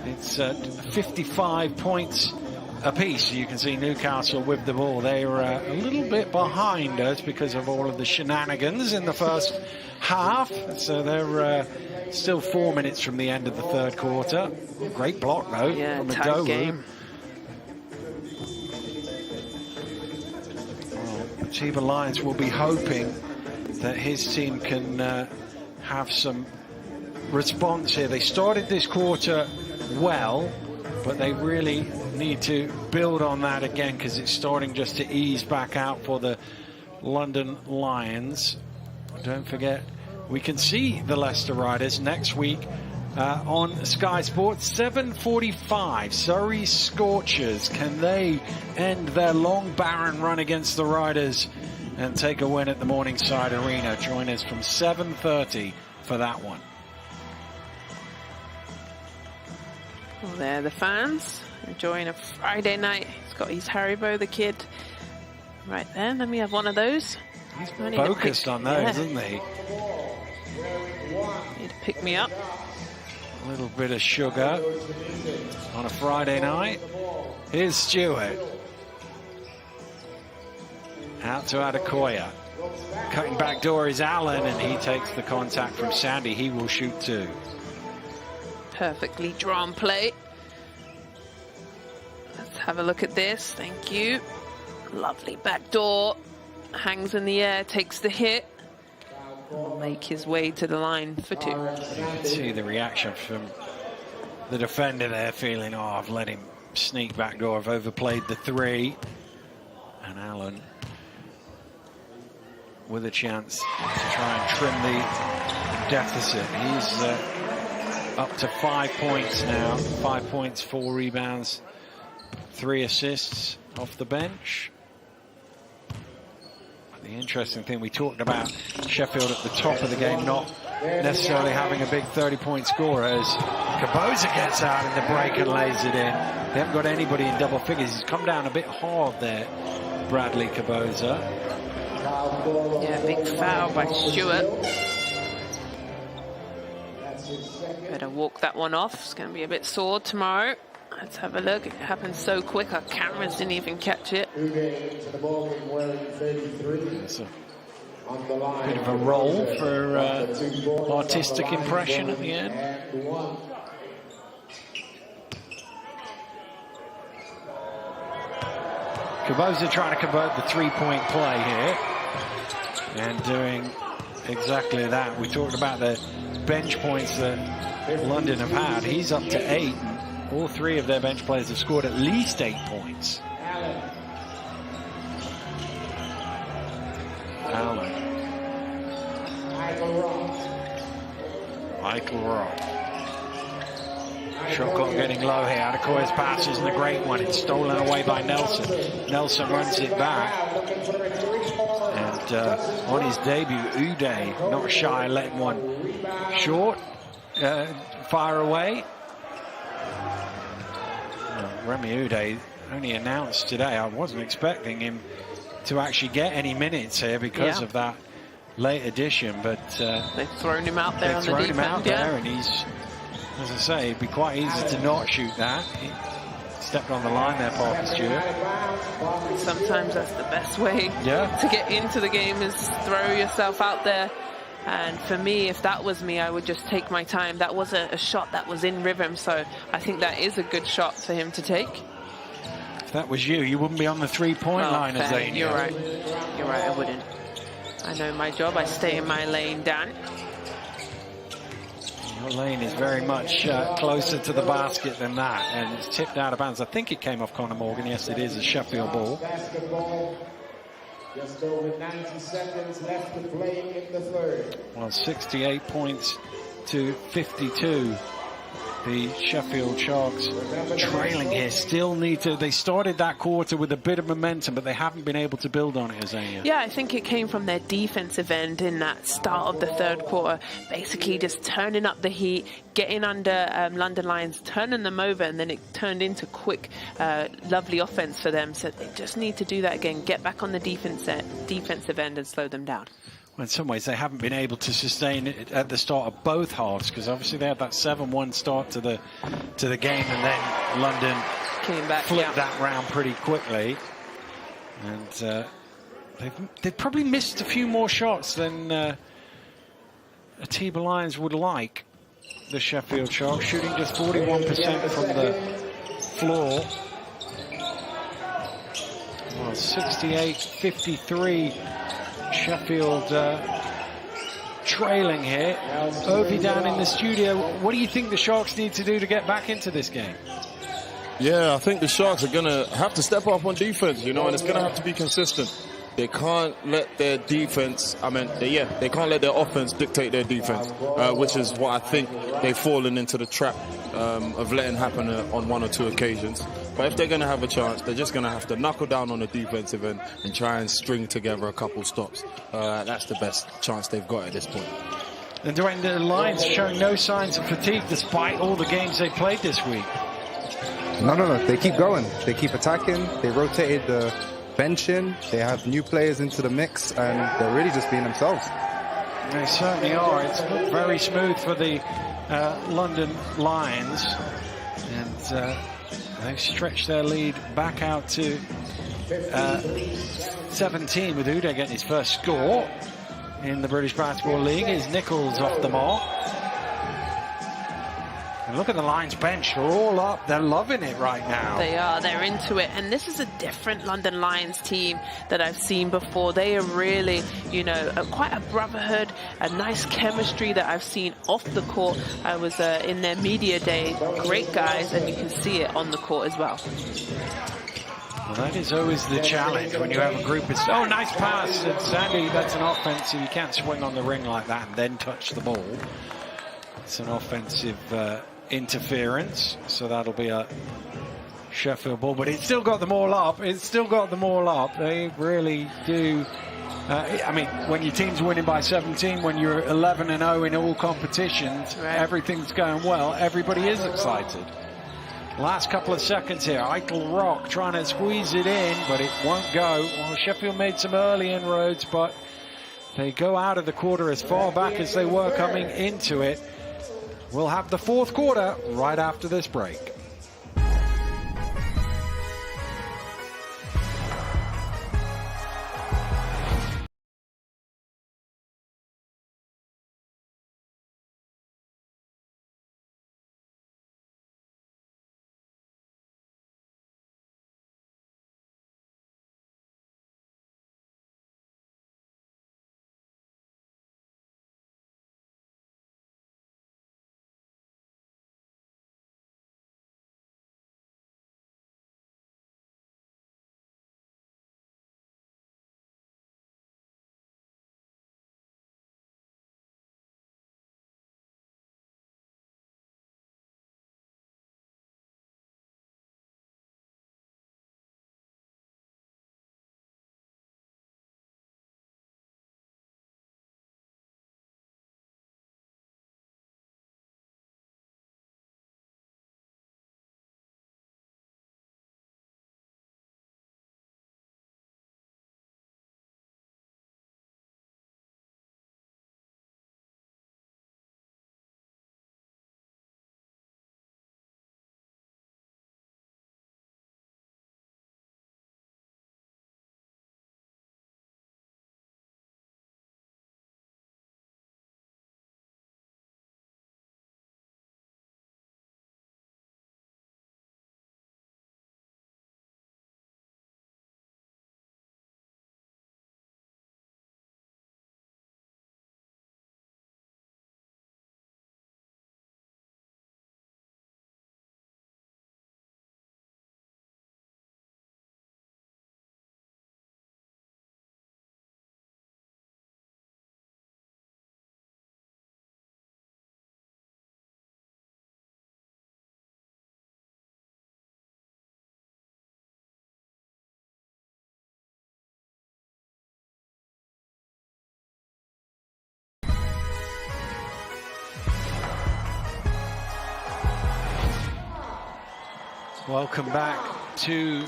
it's at 55 points apiece. You can see Newcastle with the ball. They were a little bit behind us because of all of the shenanigans in the first half. So they're still 4 minutes from the end of the third quarter. Great block, though, from tight game. Atiba Lions will be hoping that his team can have some response here. They started this quarter well, but they really need to build on that again because it's starting just to ease back out for the London Lions. Don't forget, we can see the Leicester Riders next week on Sky Sports, 7:45. Surrey Scorchers. Can they end their long barren run against the Riders and take a win at the Morningside Arena? Join us from 7:30 for that one. Well, there the fans enjoying a Friday night. He's got his Haribo, the kid, right there. Let me have one of those. He's focused on those, isn't he? Need to pick me up. A little bit of sugar on a Friday night. Here's Stewart. Out to Adekoya. Cutting back door is Allen, and he takes the contact from Sandy. He will shoot two. Perfectly drawn play. Let's have a look at this. Thank you. Lovely back door. hangs in the air, takes the hit, will make his way to the line for 2. You can see the reaction from the defender there, feeling, oh, I've let him sneak back door, I've overplayed the 3. And Allen with a chance to try and trim the deficit. He's up to 5 points now. 5 points, 4 rebounds, 3 assists off the bench. The interesting thing, we talked about Sheffield at the top of the game not necessarily having a big 30-point scorer, as Kaboza gets out in the break and lays it in. They haven't got anybody in double figures. He's come down a bit hard there, Bradley Kaboza. Yeah, big foul by Stewart. Better walk that one off. It's going to be a bit sore tomorrow. Let's have a look. It happened so quick, our cameras didn't even catch it. It's a bit of a roll for artistic impression at the end. Kaboza trying to convert the 3-point play here and doing exactly that. We talked about the bench points that London have had. He's up to 8. All 3 of their bench players have scored at least 8 points. Allen. Michael Rock. Shot clock getting low here. Adekoya's pass isn't a great one. It's stolen away by Nelson. Nelson runs it back. And on his debut, Uday, not shy, letting one short. Fire away. Remy Uday only announced today. I wasn't expecting him to actually get any minutes here because of that late addition, but they've thrown him out there on the deep end, and he's, as I say, it'd be quite easy to not shoot that. He stepped on the line there, Parker Stewart. Sometimes that's the best way to get into the game, is throw yourself out there. And for me, if that was me, I would just take my time. That was a shot that was in rhythm, so I think that is a good shot for him to take. If that was you, you wouldn't be on the 3-point line, as they You're right. You're right, I wouldn't. I know my job. I stay in my lane, Dan. Your lane is very much closer to the basket than that, and it's tipped out of bounds. I think it came off Conor Morgan. Yes, it is a Sheffield ball. Just over 90 seconds left to play in the third. Well, 68 points to 52. The Sheffield Sharks trailing here. Still need to. They started that quarter with a bit of momentum, but they haven't been able to build on it, Azania. Yeah, I think it came from their defensive end in that start of the third quarter. Basically just turning up the heat, getting under London Lions, turning them over, and then it turned into quick, lovely offense for them. So they just need to do that again, get back on the defensive end and slow them down. Well, in some ways, they haven't been able to sustain it at the start of both halves, because obviously they had that 7-1 start to the game, and then London came back, flipped that round pretty quickly. And they've probably missed a few more shots than Atiba Lions would like. The Sheffield Sharks shooting just 41% from the floor. Well, 68-53. Sheffield trailing here. Ovi down in the studio. What do you think the Sharks need to do to get back into this game? Yeah, I think the Sharks are going to have to step up on defense, and it's going to have to be consistent. They can't let their defense, they can't let their offense dictate their defense, which is what I think they've fallen into the trap of letting happen on 1 or 2 occasions. But if they're going to have a chance, they're just going to have to knuckle down on the defensive end and try and string together a couple stops. That's the best chance they've got at this point. And Dwayne, the Lions showing no signs of fatigue despite all the games they played this week. No. They keep going. They keep attacking. They rotated the bench in. They have new players into the mix, and they're really just being themselves. They certainly are. It's looked very smooth for the London Lions. And they've stretched their lead back out to 17, with Uday getting his first score in the British Basketball League. Is Nichols off the mark. And look at the Lions bench. They're all up. They're loving it right now. They are. They're into it. And this is a different London Lions team that I've seen before. They are really, you know, quite a brotherhood, a nice chemistry that I've seen off the court. I was in their media day. Great guys, and you can see it on the court as well. Well, that is always the challenge when you have a group of... Oh, nice pass. And Sandy, that's an offensive. You can't swing on the ring like that and then touch the ball. It's an offensive interference, so that'll be a Sheffield ball, but it's still got them all up. It's still got them all up. They really do. I mean, when your team's winning by 17, when you're 11-0 in all competitions, everything's going well. Everybody is excited. Last couple of seconds here. Eitel Rock trying to squeeze it in, but it won't go. Well, Sheffield made some early inroads, but they go out of the quarter as far back as they were coming into it. We'll have the fourth quarter right after this break. Welcome back to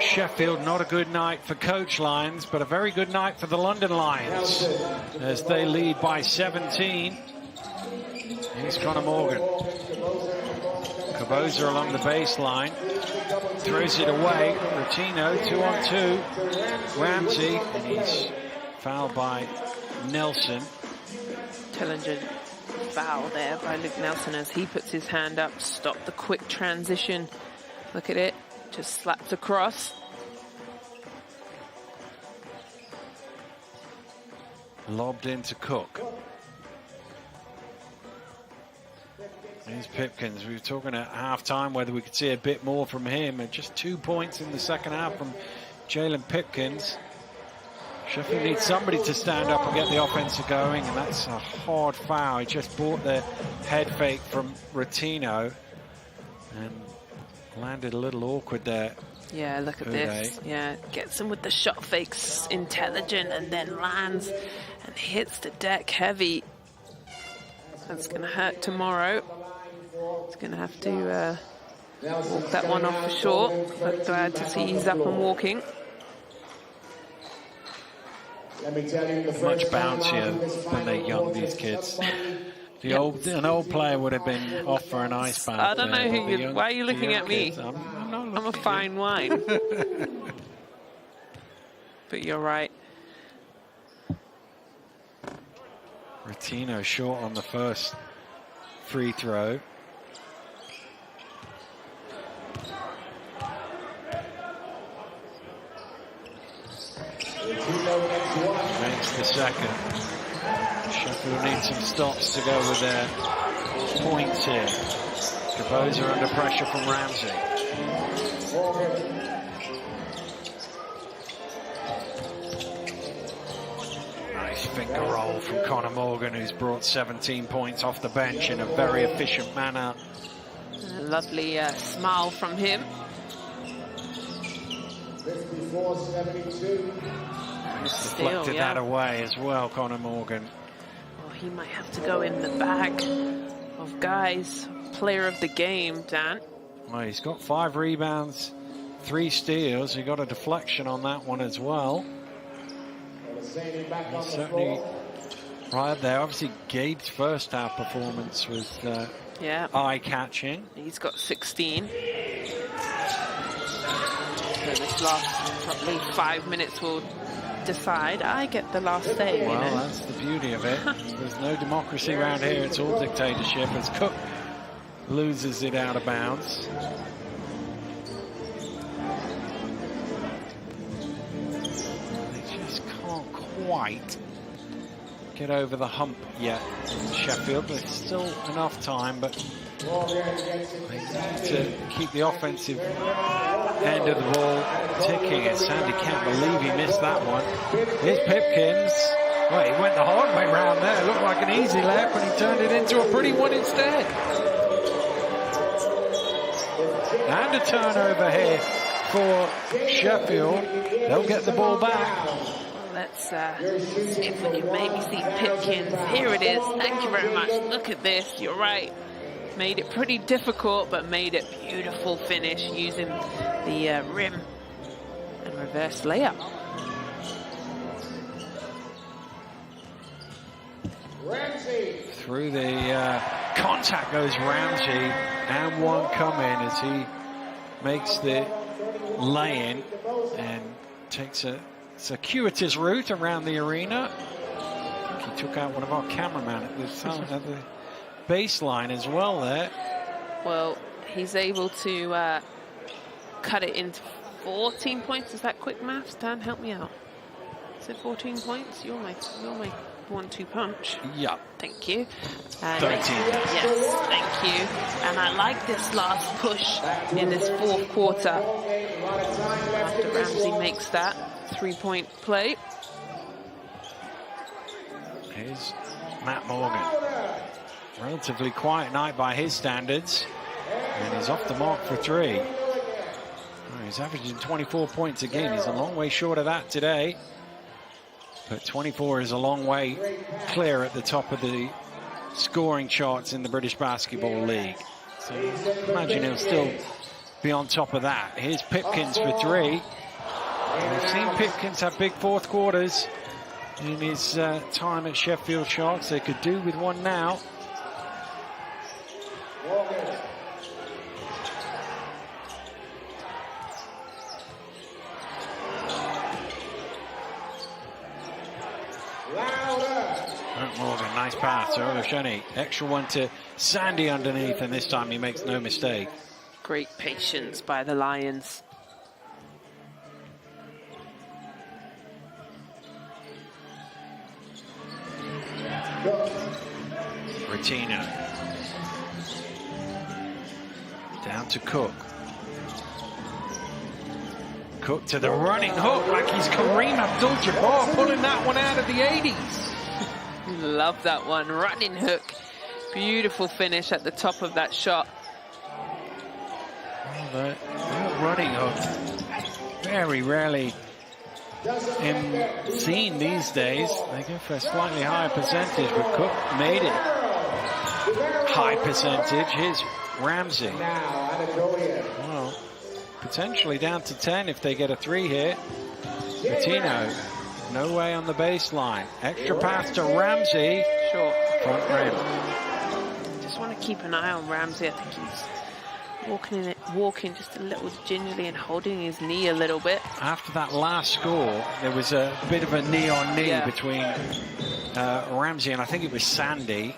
Sheffield. Not a good night for Coach Lions, but a very good night for the London Lions as they lead by 17. Here's Conor Morgan. Caboza along the baseline. Throws it away. Rotino, 2-on-2. Ramsey, and he's fouled by Nelson. Tellinger foul there by Luke Nelson as he puts his hand up to stop the quick transition. Look at it, just slapped across. Lobbed into Cook. Here's Pipkins. We were talking at half-time whether we could see a bit more from him, and just 2 points in the second half from Jalen Pipkins. Sheffield needs somebody to stand up and get the offense going, and that's a hard foul. He just bought the head fake from Rotino and landed a little awkward there. Yeah, look at this. Yeah, gets him with the shot fakes, intelligent, and then lands and hits the deck heavy. That's going to hurt tomorrow. He's going to have to walk that one off for sure, but glad to see he's up and walking. Much bouncier when they're young, these kids. An old player would have been off for an ice bath. I don't know who you. Why are you looking at me? I'm a fine wine. But you're right. Rotino short on the first free throw. second. Sheffield need some stops to go with their points here. Kaboza under pressure from Ramsey. Nice finger roll from Conor Morgan, who's brought 17 points off the bench in a very efficient manner. A lovely smile from him. 54-72. Deflected that away as well, Conor Morgan. Well, he might have to go in the bag of guys. Player of the game, Dan. Well, he's got 5 rebounds, 3 steals. He got a deflection on that one as well. He's certainly right there. Obviously, Gabe's first half performance was eye-catching. He's got 16. So this last probably 5 minutes will decide. I get the last say. Well, you know? that's the beauty of it. There's no democracy around here. It's all dictatorship. As Cook loses it out of bounds. They just can't quite get over the hump yet in Sheffield. There's still enough time, but they need to keep the offensive end of the ball ticking. And Sandy can't believe he missed that one. Here's Pipkins. Well, he went the hard way round there. It looked like an easy lap, and he turned it into a pretty one instead. And a turnover here for Sheffield. They'll get the ball back. Let's see if we can maybe see Pipkins. Here it is. Thank you very much. Look at this. You're right. Made it pretty difficult, but made it beautiful finish using the rim and reverse layup. Through the contact goes Ramsey, and one come in as he makes the lay-in and takes a circuitous route around the arena. I think he took out one of our cameramen at the baseline as well there. Well, he's able to cut it into 14 points. Is that quick maths? Dan, help me out. Is it 14 points? You're my 1-2 punch. Yeah. Thank you. 13. Yes, thank you. And I like this last push in this fourth quarter. After Ramsey makes that 3-point play. Here's Matt Morgan. Relatively quiet night by his standards. And he's off the mark for 3. He's averaging 24 points a game. He's a long way short of that today. But 24 is a long way clear at the top of the scoring charts in the British Basketball League. So imagine he'll still be on top of that. Here's Pipkins for 3. We've seen Pipkins have big fourth quarters in his time at Sheffield Sharks. They could do with one now. Morgan, nice pass. Sheni, extra one to Sandy underneath, and this time he makes no mistake. Great patience by the Lions. Retino. Down to Cook. Cook to the running hook like he's Kareem Abdul-Jabbar, pulling that one out of the 80s. Love that one. Running hook. Beautiful finish at the top of that shot. Well, that running hook, very rarely seen these days. They go for a slightly higher percentage, but Cook made it high percentage. Here's Ramsey. Well, potentially down to 10 if they get a 3 here. Patino, no way on the baseline. Extra pass to Ramsey. Short. Front rim. Just want to keep an eye on Ramsey. I think he's walking just a little gingerly and holding his knee a little bit. After that last score, there was a bit of a knee-on-knee between Ramsey and I think it was Sandy.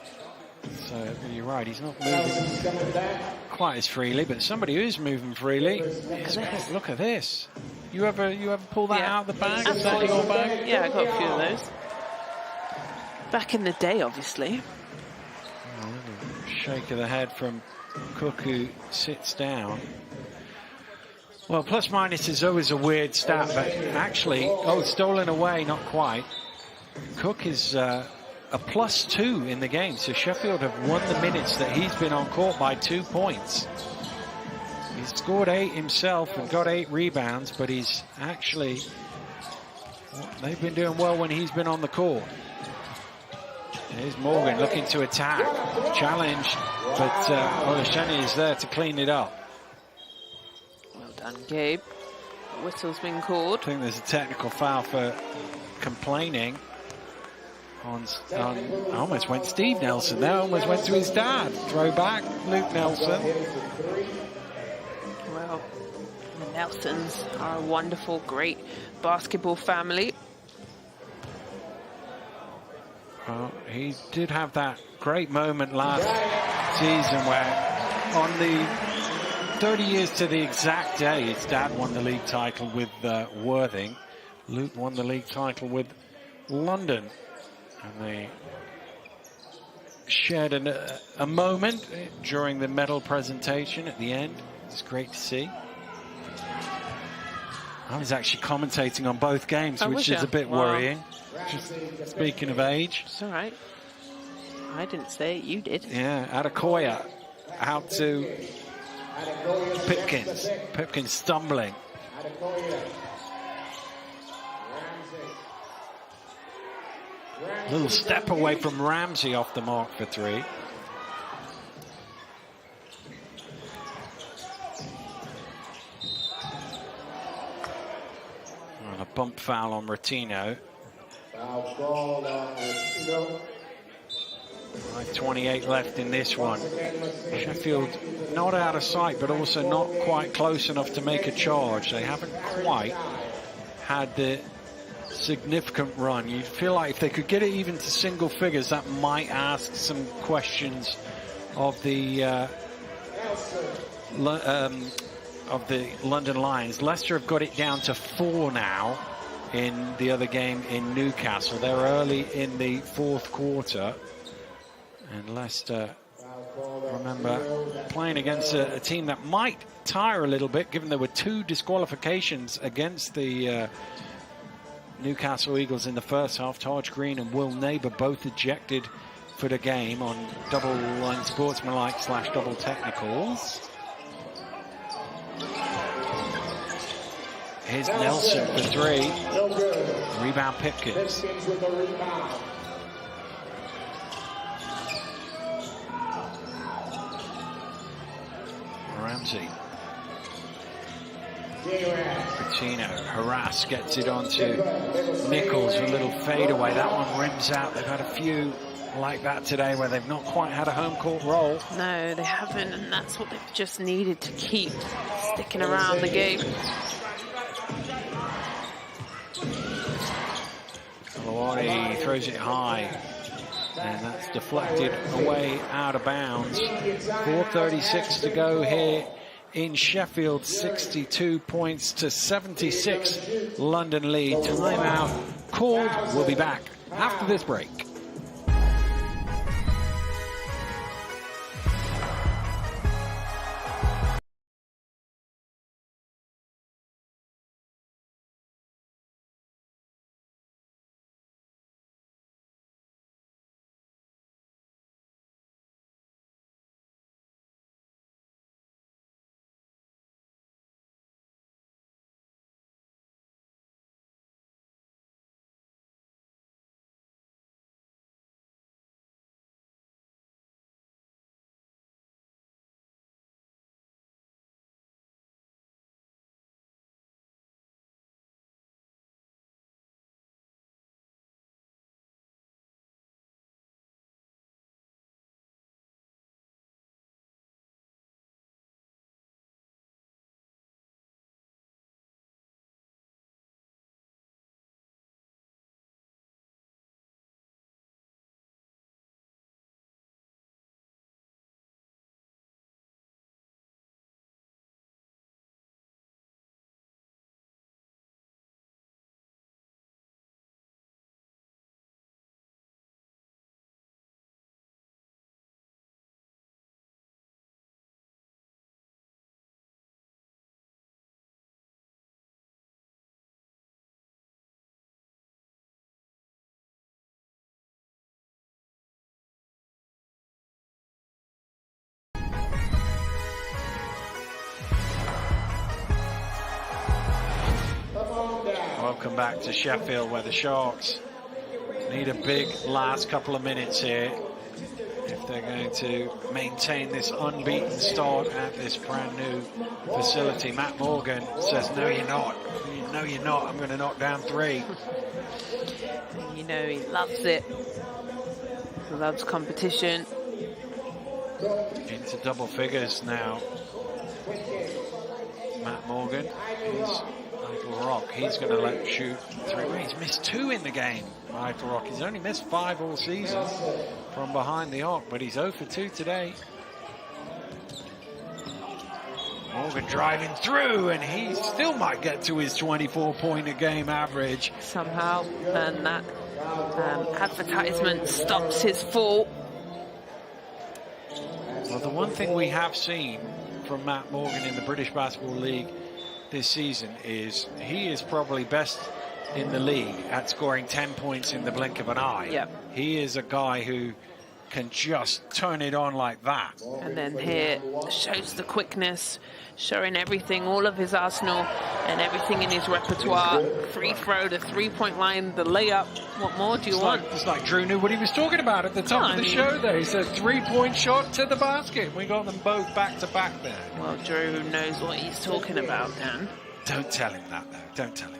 So you're right, he's not moving quite as freely, but somebody who's moving freely. Look at this. You ever pull that out of the bag? Is that your bag? Yeah, I got a few of those. Back in the day, obviously. Shake of the head from Cook, who sits down. Well, plus minus is always a weird stat, but actually, stolen away, not quite. Cook is a +2 in the game, so Sheffield have won the minutes that he's been on court by 2 points. He's scored 8 himself and got 8 rebounds, but he's actually, they've been doing well when he's been on the court. Here's Morgan looking to attack, challenge, but Olasheni is there to clean it up. Well done, Gabe. Whistle's been called. I think there's a technical foul for complaining. I almost went Steve Nelson there, almost went to his dad. Throw back, Luke Nelson. Well, the Nelsons are a wonderful, great basketball family. Well, he did have that great moment last season where on the 30 years to the exact day, his dad won the league title with Worthing. Luke won the league title with London. And they shared a moment during the medal presentation at the end. It's great to see. I was actually commentating on both games, which is a bit worrying. Just speaking of age. It's all right. I didn't say it, you did. Yeah, Adekoya out to Pipkins. Pipkins stumbling. Little step away from Ramsey off the mark for 3. And a bump foul on Rotino. 5:28 left in this one. Sheffield not out of sight, but also not quite close enough to make a charge. They haven't quite had the significant run. You'd feel like if they could get it even to single figures, that might ask some questions of the London Lions. Leicester have got it down to 4 now in the other game in Newcastle. They're early in the 4th quarter. And Leicester, remember, playing against a team that might tire a little bit, given there were 2 disqualifications against the Newcastle Eagles in the first half. Taj Green and Will Neighbour both ejected for the game on double unsportsmanlike / double technicals. Here's Nelson for 3. Rebound Pipkins. Ramsey. Patino, Harass gets it onto Nichols, a little fadeaway. That one rims out. They've had a few like that today where they've not quite had a home court roll. No, they haven't, and that's what they've just needed to keep sticking around the game. Salawari throws it high, and that's deflected away out of bounds. 4:36 to go here in Sheffield. 62 points to 76 London lead. Timeout called. We'll be back after this break. welcome back to Sheffield, where the Sharks need a big last couple of minutes here if they're going to maintain this unbeaten start at this brand new facility. Matt Morgan says, no, you're not. No, you're not. I'm going to knock down 3. You know, he loves it. He loves competition. Into double figures now. Matt Morgan is Michael Rock. He's going to let him shoot 3. He's missed 2 in the game, Michael Rock. He's only missed 5 all season from behind the arc, but he's 0 for 2 today. Morgan driving through, and he still might get to his 24-point-a-game average. Somehow, and that advertisement stops his fall. Well, the one thing we have seen from Matt Morgan in the British Basketball League this season is he is probably best in the league at scoring 10 points in the blink of an eye. Yep. He is a guy who can just turn it on like that. And then here shows the quickness, showing everything, all of his arsenal and everything in his repertoire. Free throw, the 3-point line, the layup. What more do you want? It's like Drew knew what he was talking about at the top of the show there. He said 3-point shot to the basket. We got them both back to back there. Well, Drew knows what he's talking about, Dan. Don't tell him that, though. Don't tell him.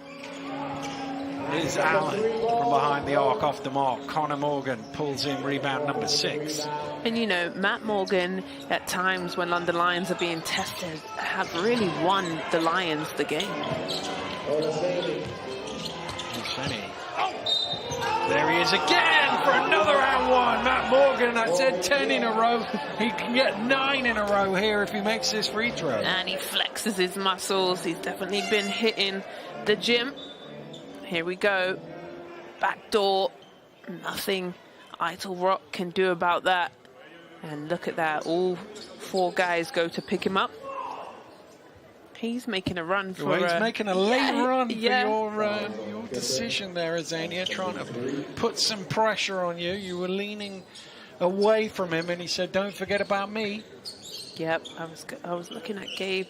Here's Allen from behind the arc, off the mark. Connor Morgan pulls in rebound number 6. And you know, Matt Morgan, at times when London Lions are being tested, have really won the Lions the game. There he is again for another and 1. Matt Morgan, I said 10 in a row. He can get 9 in a row here if he makes this free throw. And he flexes his muscles. He's definitely been hitting the gym. Here we go. Back door. Nothing Idle Rock can do about that. And look at that. All 4 guys go to pick him up. He's making a run for... Well, he's making a late run for yeah. your decision there, Azania, trying to put some pressure on you. You were leaning away from him, and he said, don't forget about me. Yep, I was looking at Gabe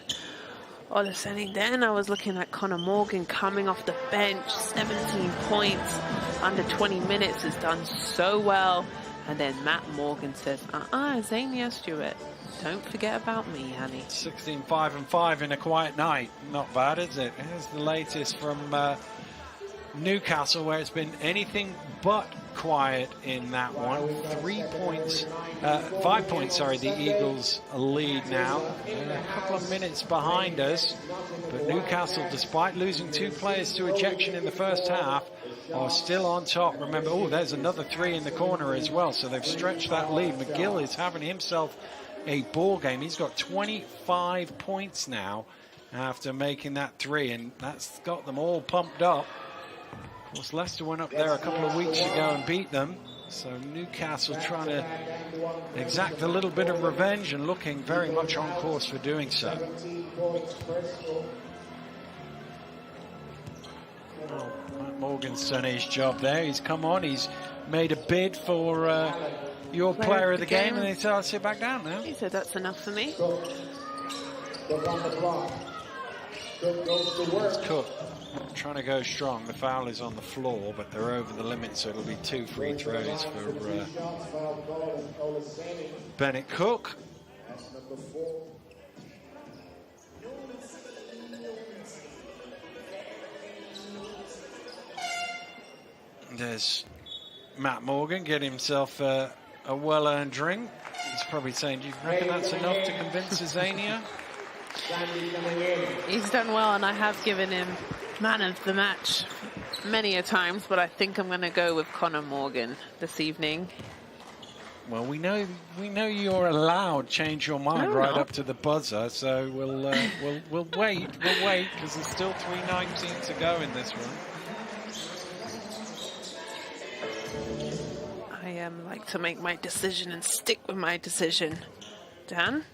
Olaseni. Then I was looking at Connor Morgan coming off the bench. 17 points, under 20 minutes, has done so well. And then Matt Morgan says, Azania Stewart, don't forget about me, honey. 16, 5 and 5 in a quiet night. Not bad, is it? Here's the latest from Newcastle, where it's been anything but quiet in that one. 5 points, sorry, the Eagles lead now. A couple of minutes behind us. But Newcastle, despite losing 2 players to ejection in the first half, are still on top. Remember, there's another 3 in the corner as well. So they've stretched that lead. McGill is having himself a ball game. He's got 25 points now after making that 3, and that's got them all pumped up. Of course, Leicester went up there a couple of weeks ago and beat them. So Newcastle trying to exact a little bit of revenge and looking very much on course for doing so. Well, Matt Morgan's done his job there. He's come on. He's made a bid for your player of the game, and he said, I'll sit back down now. He said, that's enough for me. It's Cook trying to go strong. The foul is on the floor, but they're over the limit, so it'll be 2 free throws for Bennett Cook. There's Matt Morgan getting himself a well-earned drink. He's probably saying, do you reckon that's enough to convince Azania? He's done well, and I have given him man of the match many a times, but I think I'm going to go with Connor Morgan this evening. Well, we know you're allowed to change your mind up to the buzzer, so we'll wait. We'll wait because there's still 3:19 to go in this one. I like to make my decision and stick with my decision. Dan?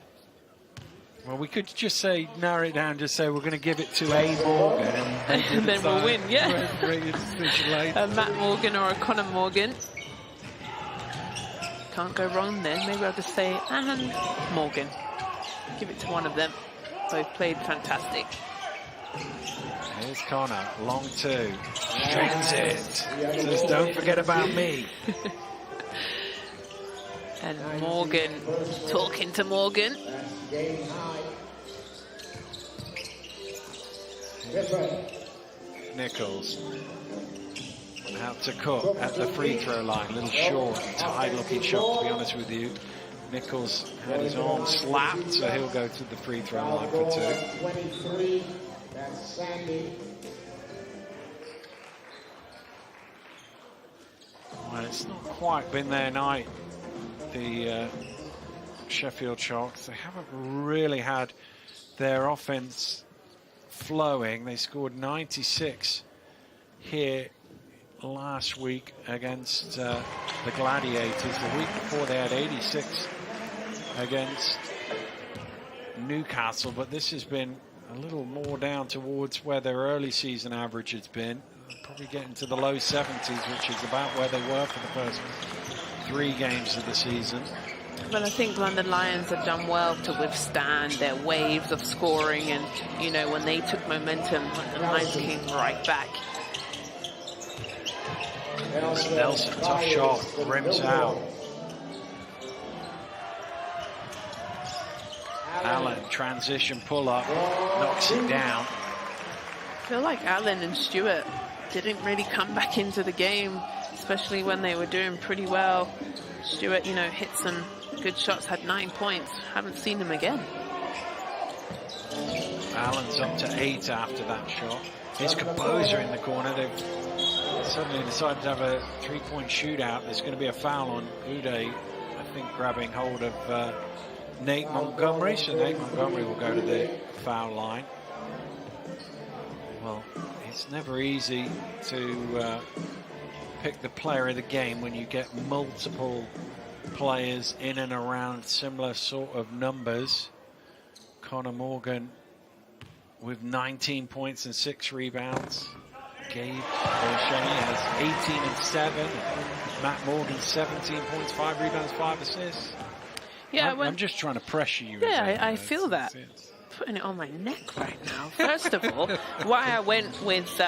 Well, we could just say, narrow it down, just say we're going to give it to A. Morgan. And then we'll win, yeah. A Matt Morgan or a Connor Morgan. Can't go wrong then. Maybe I'll just say, and Morgan. Give it to one of them. Both played fantastic. Here's Connor, long two. Strings it. Says, don't forget about me. And Morgan, talking to Morgan. Nichols. Out to Cook at the free throw line. A little short, tight looking shot, to be honest with you. Nichols had his arm slapped, so he'll go to the free throw line for 2. 23, that's Sandy. Well, it's not quite been their night, the Sheffield Sharks. They haven't really had their offense flowing. They scored 96 here last week against the Gladiators. The week before they had 86 against Newcastle, but this has been a little more down towards where their early season average has been. Probably getting to the low 70s, which is about where they were for the first 3 games of the season. But I think London Lions have done well to withstand their waves of scoring, and, you know, when they took momentum, London Lions came right back. Nelson, tough shot, rims out. Allen, transition pull-up, knocks it down. I feel like Allen and Stewart didn't really come back into the game, especially when they were doing pretty well. Stewart, you know, hit some good shots, had 9 points. Haven't seen him again. Allen's up to 8 after that shot. Here's Composer in the corner. They've suddenly decided to have a 3-point shootout. There's going to be a foul on Uday, I think, grabbing hold of Nate Montgomery. So Nate Montgomery will go to the foul line. Well, it's never easy to pick the player of the game when you get multiple players in and around similar sort of numbers. Connor Morgan with 19 points and 6 rebounds. Gabe O'Shea has 18 and 7. Matt Morgan 17 points, 5 rebounds, 5 assists. Yeah, I'm just trying to pressure you. Yeah, I feel that. Putting it on my neck right now. First of all, why I went with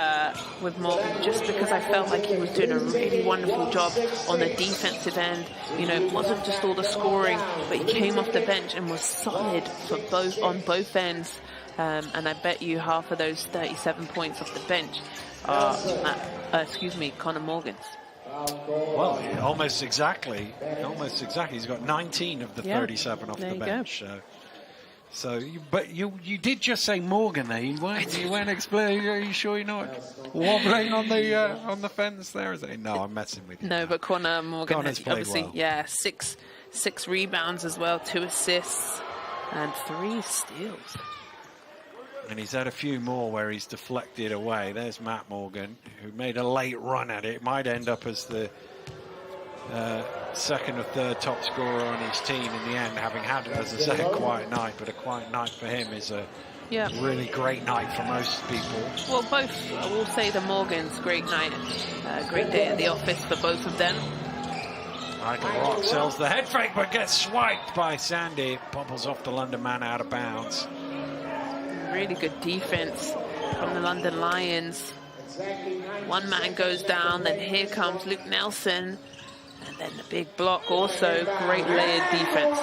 Morgan, just because I felt like he was doing a really wonderful job on the defensive end. You know, it wasn't just all the scoring, but he came off the bench and was solid for on both ends. And I bet you half of those 37 points off the bench are Connor Morgan's. Well, almost exactly. He's got 19 of the 37 off the bench. So, but you did just say Morgan there. You weren't explaining. Are you sure you're not wobbling on the fence there? Is it? No, I'm messing with you. No, but Connor Morgan has obviously, well. six rebounds as well, 2 assists, and 3 steals. And he's had a few more where he's deflected away. There's Matt Morgan, who made a late run at it. It might end up as the second or third top scorer on his team in the end, having had, as I say, a quiet night. But a quiet night for him is a really great night for most people. Well, both, I will say the Morgans, great night, great day at the office for both of them. Michael Rock sells the head fake, but gets swiped by Sandy. It bobbles off the London man out of bounds. Really good defense from the London Lions. One man goes down, then here comes Luke Nelson, and then the big block also. Great layered defense.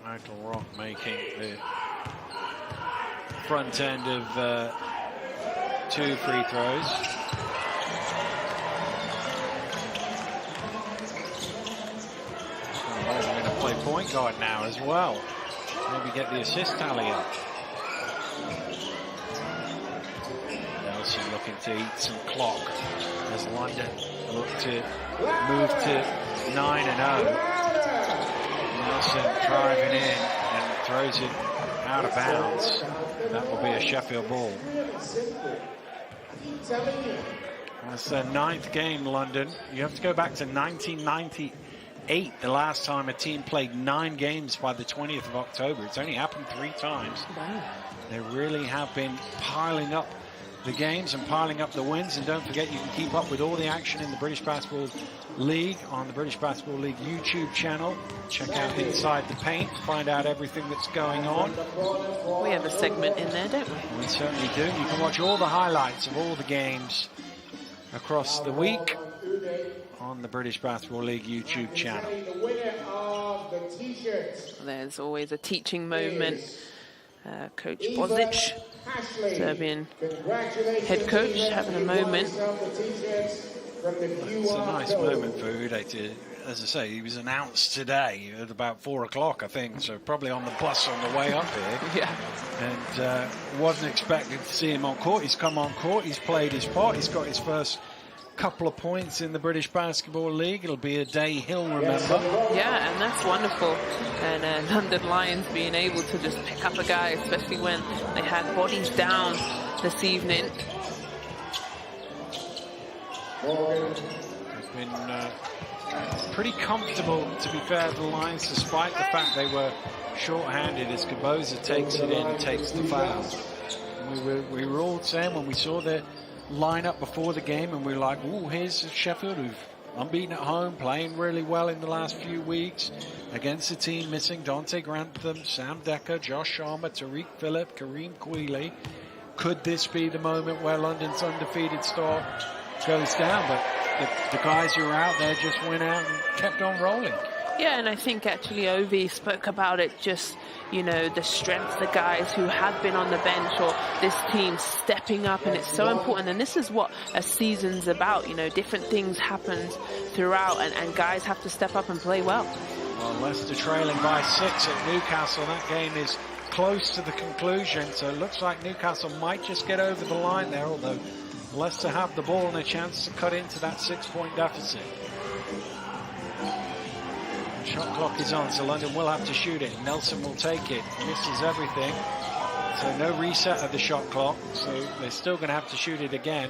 Michael Rock making the front end of 2 free throws. We're going to play point guard now as well. Maybe get the assist tally up. Nelson looking to eat some clock as London look to move to 9-0. Nelson driving in and throws it out of bounds. That will be a Sheffield ball. That's their 9th game, London. You have to go back to 1998, the last time a team played 9 games by the 20th of October. It's only happened 3 times. Wow. They really have been piling up the games and piling up the wins. And don't forget, you can keep up with all the action in the British Basketball League on the British Basketball League YouTube channel. Check out Inside the Paint to find out everything that's going on. We have a segment in there, don't we? We certainly do. You can watch all the highlights of all the games across the week on the British Basketball League YouTube channel. There's always a teaching moment. Coach Bozic, Serbian head coach, having a moment. It's a nice moment for Uday. As I say, he was announced today at about 4 o'clock, I think, so probably on the bus on the way up here. Yeah. And wasn't expecting to see him on court. He's come on court, he's played his part, he's got his first couple of points in the British Basketball League. It'll be a day he'll remember. Yeah, and that's wonderful. And London Lions being able to just pick up a guy, especially when they had bodies down this evening. They've been pretty comfortable, to be fair to the Lions, despite the fact they were short-handed, as Kaboza takes it in and takes the foul. And we were all saying when we saw the lineup before the game, and we were like, oh, here's Sheffield, who've unbeaten at home, playing really well in the last few weeks against a team missing Dante Grantham, Sam Decker, Josh Sharma, Tariq Phillip, Kareem Queeley. Could this be the moment where London's undefeated start goes down? But the guys who were out there just went out and kept on rolling. Yeah, and I think actually Ovi spoke about it, just, you know, the strength, the guys who have been on the bench or this team stepping up, and it's so important. And this is what a season's about, you know, different things happen throughout, and guys have to step up and play well. Well, Leicester trailing by 6 at Newcastle. That game is close to the conclusion, so it looks like Newcastle might just get over the line there, although Leicester have the ball and a chance to cut into that 6-point deficit. Shot clock is on, so London will have to shoot it. Nelson will take it, misses everything. So no reset of the shot clock, so they're still going to have to shoot it again.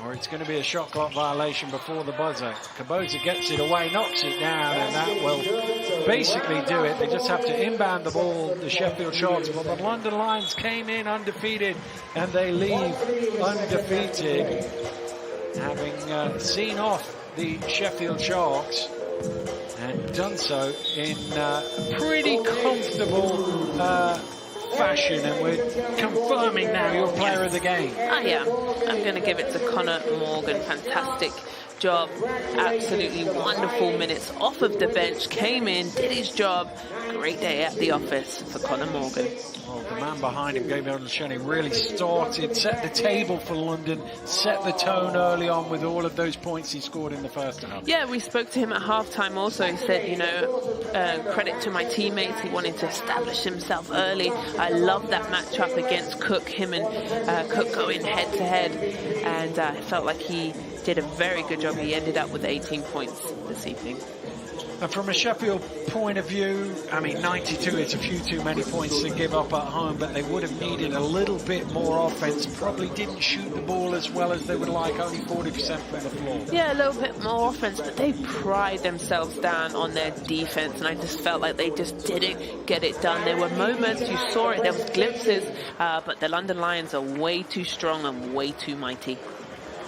Or it's going to be a shot clock violation before the buzzer. Kaboza gets it away, knocks it down, and that will basically do it. They just have to inbound the ball, the Sheffield Sharks. But the London Lions came in undefeated, and they leave undefeated, having seen off the Sheffield Sharks and done so in pretty comfortable fashion. And we're confirming now your player of the game. I am. I'm going to give it to Connor Morgan. Fantastic job. Absolutely wonderful minutes off of the bench. Came in, did his job. Great day at the office for Connor Morgan. Well, the man behind him, Gabriel Sheni, really started, set the table for London, set the tone early on with all of those points he scored in the first half. Yeah, we spoke to him at halftime also. He said, you know, credit to my teammates. He wanted to establish himself early. I love that matchup against Cook, him and Cook going head to head. And I felt like he did a very good job. He ended up with 18 points this evening. And from a Sheffield point of view, I mean, 92 is a few too many points to give up at home, but they would have needed a little bit more offense. Probably didn't shoot the ball as well as they would like, only 40% from the floor. Yeah, a little bit more offense, but they pride themselves down on their defense, and I just felt like they just didn't get it done. There were moments, you saw it, there was glimpses, but the London Lions are way too strong and way too mighty.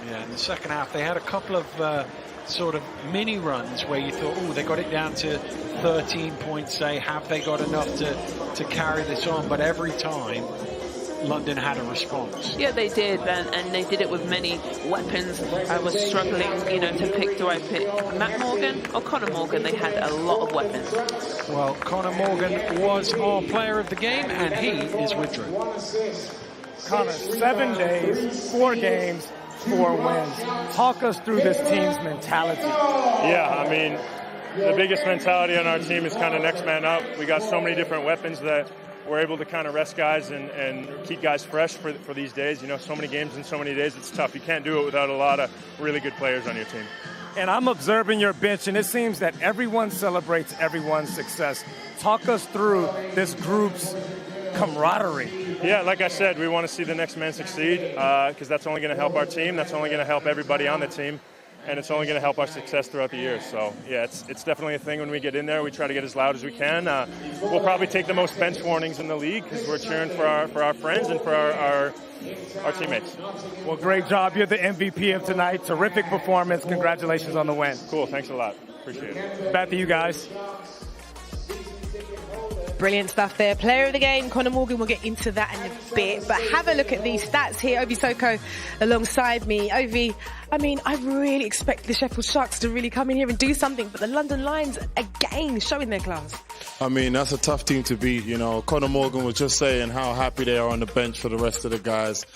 Yeah, in the second half, they had a couple of sort of mini runs where you thought, oh, they got it down to 13 points, say, have they got enough to carry this on? But every time, London had a response. Yeah, they did, and they did it with many weapons. I was struggling, you know, to pick, do I pick Matt Morgan or Connor Morgan? They had a lot of weapons. Well, Connor Morgan was our player of the game, and he is withdrew. Connor, 7 days, 4 games, 4 wins. Talk us through this team's mentality. Yeah, I mean, the biggest mentality on our team is kind of next man up. We got so many different weapons that we're able to kind of rest guys and keep guys fresh for these days. You know, so many games in so many days, it's tough. You can't do it without a lot of really good players on your team. And I'm observing your bench, and it seems that everyone celebrates everyone's success. Talk us through this group's camaraderie. Yeah, like I said, we want to see the next man succeed because that's only going to help our team. That's only going to help everybody on the team. and it's only going to help our success throughout the year. So, yeah, it's definitely a thing when we get in there. We try to get as loud as we can. We'll probably take the most bench warnings in the league because we're cheering for our friends and for our teammates. Well, great job. You're the MVP of tonight. Terrific performance. Congratulations on the win. Cool. Thanks a lot. Appreciate it. Back to you guys. Brilliant stuff there. Player of the game, Conor Morgan. We'll get into that in a bit. But have a look at these stats here. Ovi Soko alongside me. Ovi, I mean, I really expect the Sheffield Sharks to really come in here and do something. But the London Lions, again, showing their class. I mean, that's a tough team to beat. You know, Conor Morgan was just saying how happy they are on the bench for the rest of the guys.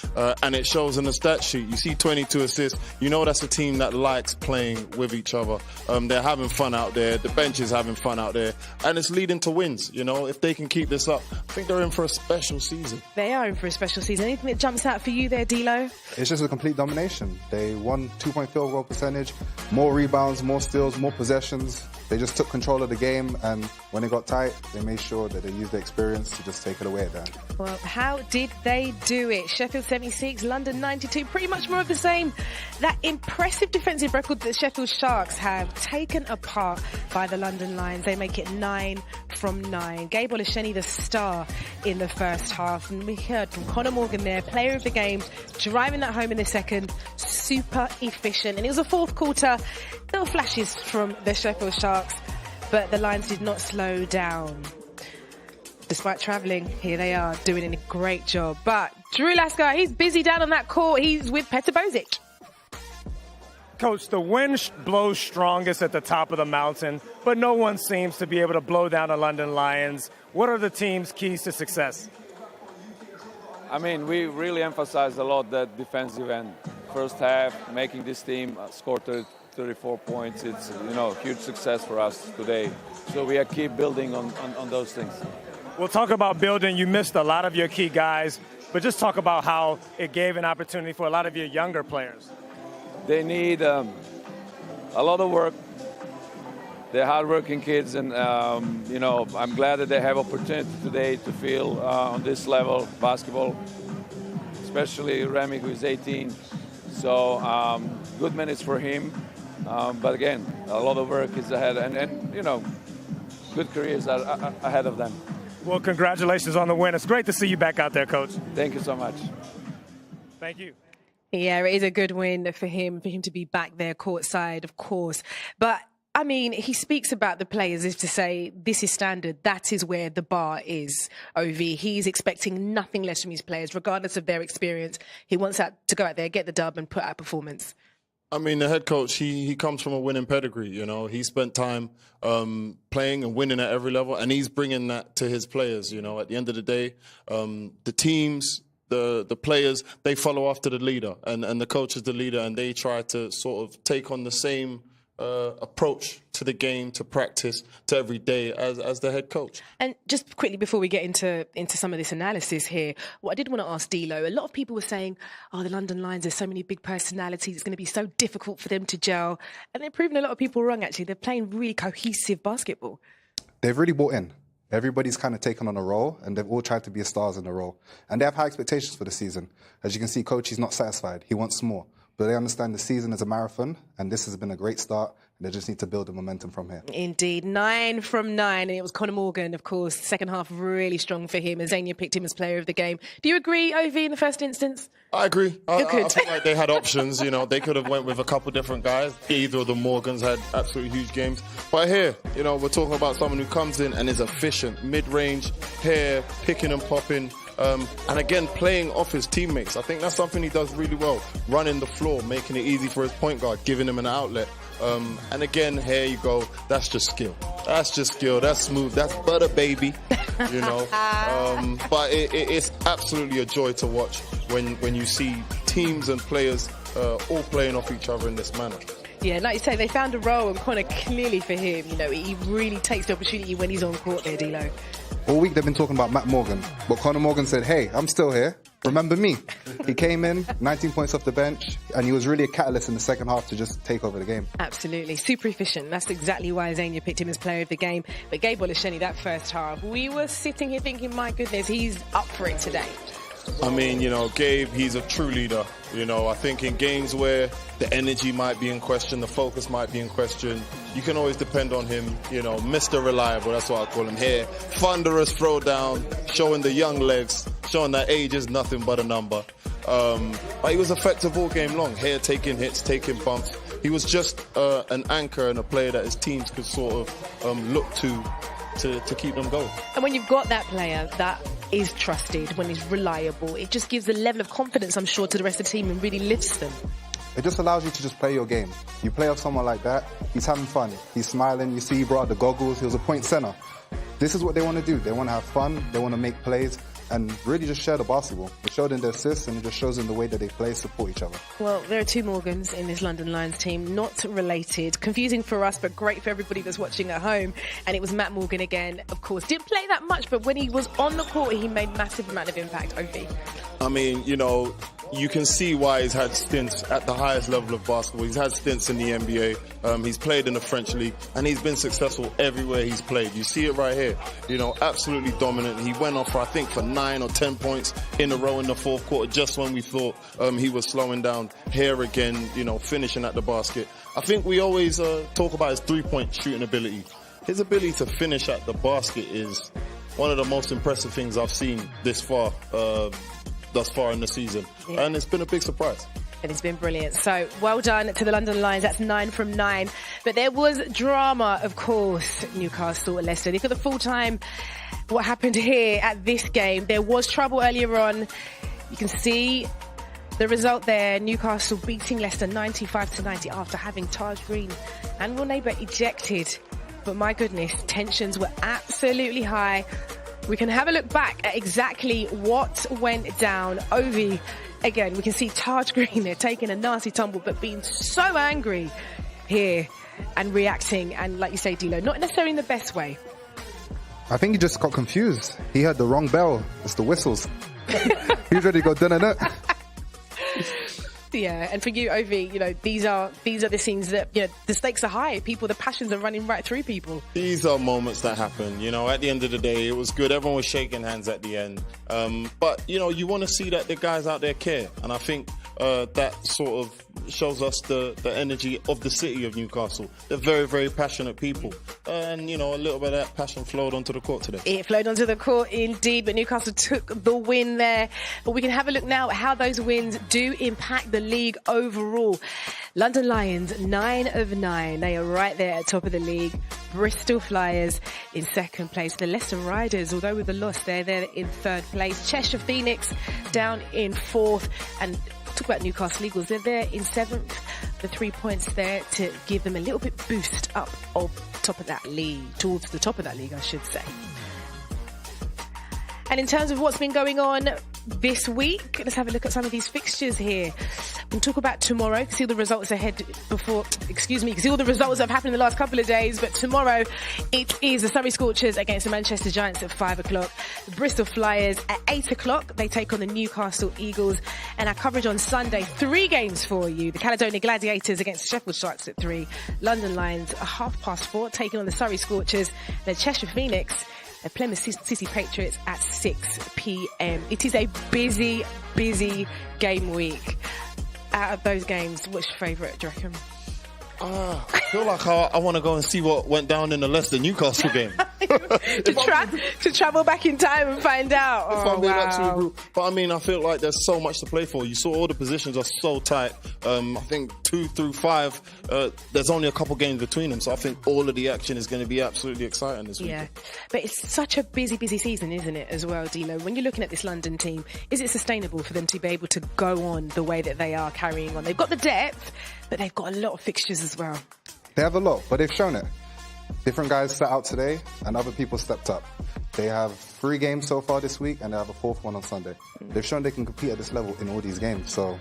And it shows in the stat sheet. You see 22 assists. You know that's a team that likes playing with each other. They're having fun out there. The bench is having fun out there. And it's leading to wins, you know. If they can keep this up, I think they're in for a special season. They are in for a special season. Anything that jumps out for you there, D'Lo? It's just a complete domination. They won 2-point field goal percentage, more rebounds, more steals, more possessions. They just took control of the game, and when it got tight, they made sure that they used their experience to just take it away at that. Well, how did they do it? Sheffield 76, London 92, pretty much more of the same. That impressive defensive record that Sheffield Sharks have taken apart by the London Lions. They make it 9 from 9. Gabe Olasheni, the star in the first half. And we heard from Conor Morgan there, player of the game, driving that home in the second, super efficient. And it was a fourth quarter. Little flashes from the Sheffield Sharks, but the Lions did not slow down. Despite travelling, here they are doing a great job. But Drew Lasker, he's busy down on that court. He's with Petar Bozic. Coach, the wind blows strongest at the top of the mountain, but no one seems to be able to blow down the London Lions. What are the team's keys to success? I mean, we really emphasize a lot that defensive end. First half, making this team score 34 points. It's, you know, huge success for us today. So we keep building on those things. We'll talk about building. You missed a lot of your key guys, but just talk about how it gave an opportunity for a lot of your younger players. They need a lot of work. They're hardworking kids, and you know, I'm glad that they have opportunity today to feel on this level basketball, especially Remy, who is 18. So good minutes for him. But again, a lot of work is ahead, and you know, good careers are ahead of them. Well, congratulations on the win. It's great to see you back out there, Coach. Thank you so much. Thank you. Yeah, it is a good win for him to be back there courtside, of course. But I mean, he speaks about the players as to say, this is standard. That is where the bar is, OV. He's expecting nothing less from his players, regardless of their experience. He wants to go out there, get the dub, and put out performance. I mean, the head coach, he comes from a winning pedigree, you know. He spent time playing and winning at every level, and he's bringing that to his players, you know. At the end of the day, the teams, the players, they follow after the leader, and the coach is the leader, and they try to sort of take on the same approach to the game, to practice, to every day as the head coach. And just quickly before we get into some of this analysis here, what I did want to ask D'Lo, a lot of people were saying, oh, the London Lions, there's so many big personalities, it's going to be so difficult for them to gel. And they're proving a lot of people wrong, actually. They're playing really cohesive basketball. They've really bought in. Everybody's kind of taken on a role, and they've all tried to be stars in the role. And they have high expectations for the season. As you can see, Coach, he's not satisfied. He wants more. But they understand the season is a marathon, and this has been a great start. They just need to build the momentum from here. Indeed. 9 from 9. And it was Conor Morgan, of course. Second half really strong for him. Azania picked him as player of the game. Do you agree, OV, in the first instance? I agree. I feel like they had options. You know, they could have went with a couple different guys. Either of the Morgans had absolutely huge games. But here, you know, we're talking about someone who comes in and is efficient. Mid-range, hair, picking and popping. And again, playing off his teammates. I think that's something he does really well. Running the floor, making it easy for his point guard, giving him an outlet. And again, here you go. That's just skill. That's just skill. That's smooth. That's butter, baby. You know. But it's absolutely a joy to watch when you see teams and players all playing off each other in this manner. Yeah, like you say, they found a role, and Conor, clearly for him, you know, he really takes the opportunity when he's on court there, D'Lo. All week they've been talking about Matt Morgan, but Conor Morgan said, hey, I'm still here. Remember me. He came in, 19 points off the bench, and he was really a catalyst in the second half to just take over the game. Absolutely. Super efficient. That's exactly why Azania picked him as player of the game. But Gabe Olasheni, that first half, we were sitting here thinking, my goodness, he's up for it today. I mean, Gabe, he's a true leader. I think in games where the energy might be in question, the focus might be in question, you can always depend on him. Mr. Reliable, that's what I call him here. Thunderous throwdown, showing the young legs, showing that age is nothing but a number. But he was effective all game long. Here, taking hits, taking bumps. He was just an anchor and a player that his teams could sort of look to keep them going. And when you've got that player that is trusted, when he's reliable, it just gives a level of confidence, I'm sure, to the rest of the team and really lifts them. It just allows you to just play your game. You play off someone like that, he's having fun, he's smiling, you see he brought out the goggles, he was a point center. This is what they want to do. They want to have fun, they want to make plays, and really just share the basketball. It showed in the assists, and it just shows in the way that they play, support each other. Well, there are two Morgans in this London Lions team, not related. Confusing for us, but great for everybody that's watching at home. And it was Matt Morgan again, of course. Didn't play that much, but when he was on the court, he made massive amount of impact, Ovi. I mean, you can see why he's had stints at the highest level of basketball. He's had stints in the NBA. He's played in the French league, and he's been successful everywhere he's played. You see it right here. Absolutely dominant. He went off, I think, for 9 or 10 points in a row in the fourth quarter, just when we thought he was slowing down. Here again, finishing at the basket. I think we always talk about his three-point shooting ability. His ability to finish at the basket is one of the most impressive things I've seen thus far in the season. Yeah. And it's been a big surprise. And it's been brilliant. So well done to the London Lions. That's 9 from 9. But there was drama, of course, Newcastle and Leicester. If you're the full time, what happened here at this game, there was trouble earlier on. You can see the result there. Newcastle beating Leicester 95-90 after having Taj Green and Will Neighbour ejected. But my goodness, tensions were absolutely high. We can have a look back at exactly what went down. Ovi, again, we can see Taj Green there taking a nasty tumble, but being so angry here and reacting. And like you say, D'Lo, not necessarily in the best way. I think he just got confused. He heard the wrong bell. It's the whistles. He's ready to go done in it. Yeah, and for you, Ovi, these are the scenes that, the stakes are high. The passions are running right through people. These are moments that happen. At the end of the day, it was good. Everyone was shaking hands at the end. But, you want to see that the guys out there care. And I think that sort of shows us the energy of the city of Newcastle. They're very, very passionate people. And, a little bit of that passion flowed onto the court today. It flowed onto the court indeed, but Newcastle took the win there. But we can have a look now at how those wins do impact the league overall. London Lions, 9 of 9. They are right there at top of the league. Bristol Flyers in second place. The Leicester Riders, although with the loss, they're in third place. Cheshire Phoenix down in fourth. And talk about Newcastle Eagles, they're there in seventh. The 3 points there to give them a little bit boost up of top of that league, towards the top of that league, I should say. And in terms of what's been going on this week, let's have a look at some of these fixtures here. We'll talk about tomorrow. You can see all the results see all the results that have happened in the last couple of days. But tomorrow, it is the Surrey Scorchers against the Manchester Giants at 5 o'clock. The Bristol Flyers at 8 o'clock. They take on the Newcastle Eagles. And our coverage on Sunday, 3 games for you. The Caledonia Gladiators against Sheffield Sharks at 3. London Lions at 4:30 taking on the Surrey Scorchers. The Cheshire Phoenix, the Plymouth City Patriots at 6 p.m. It is a busy, busy game week. Out of those games, what's your favourite, do you reckon? I feel like I want to go and see what went down in the Leicester-Newcastle game. to travel back in time and find out. But I feel like there's so much to play for. You saw all the positions are so tight. I think 2 through 5, there's only a couple games between them. So I think all of the action is going to be absolutely exciting this week. Yeah, but it's such a busy, busy season, isn't it, as well, Dino? When you're looking at this London team, is it sustainable for them to be able to go on the way that they are carrying on? They've got the depth, but they've got a lot of fixtures as well. They have a lot, but they've shown it. Different guys sat out today and other people stepped up. They have 3 games so far this week and they have a 4th one on Sunday. They've shown they can compete at this level in all these games, so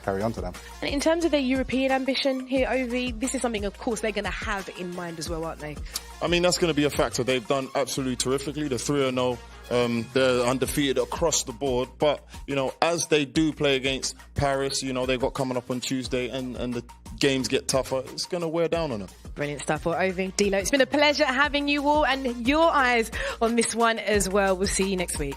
carry on to them. And in terms of their European ambition here, Ovi, this is something, of course, they're going to have in mind as well, aren't they? That's going to be a factor. They've done absolutely terrifically. They're 3-0. They're undefeated across the board. But, as they do play against Paris, they've got coming up on Tuesday and the games get tougher, it's going to wear down on them. Brilliant stuff for Ovi. D'Lo, it's been a pleasure having you all and your eyes on this one as well. We'll see you next week.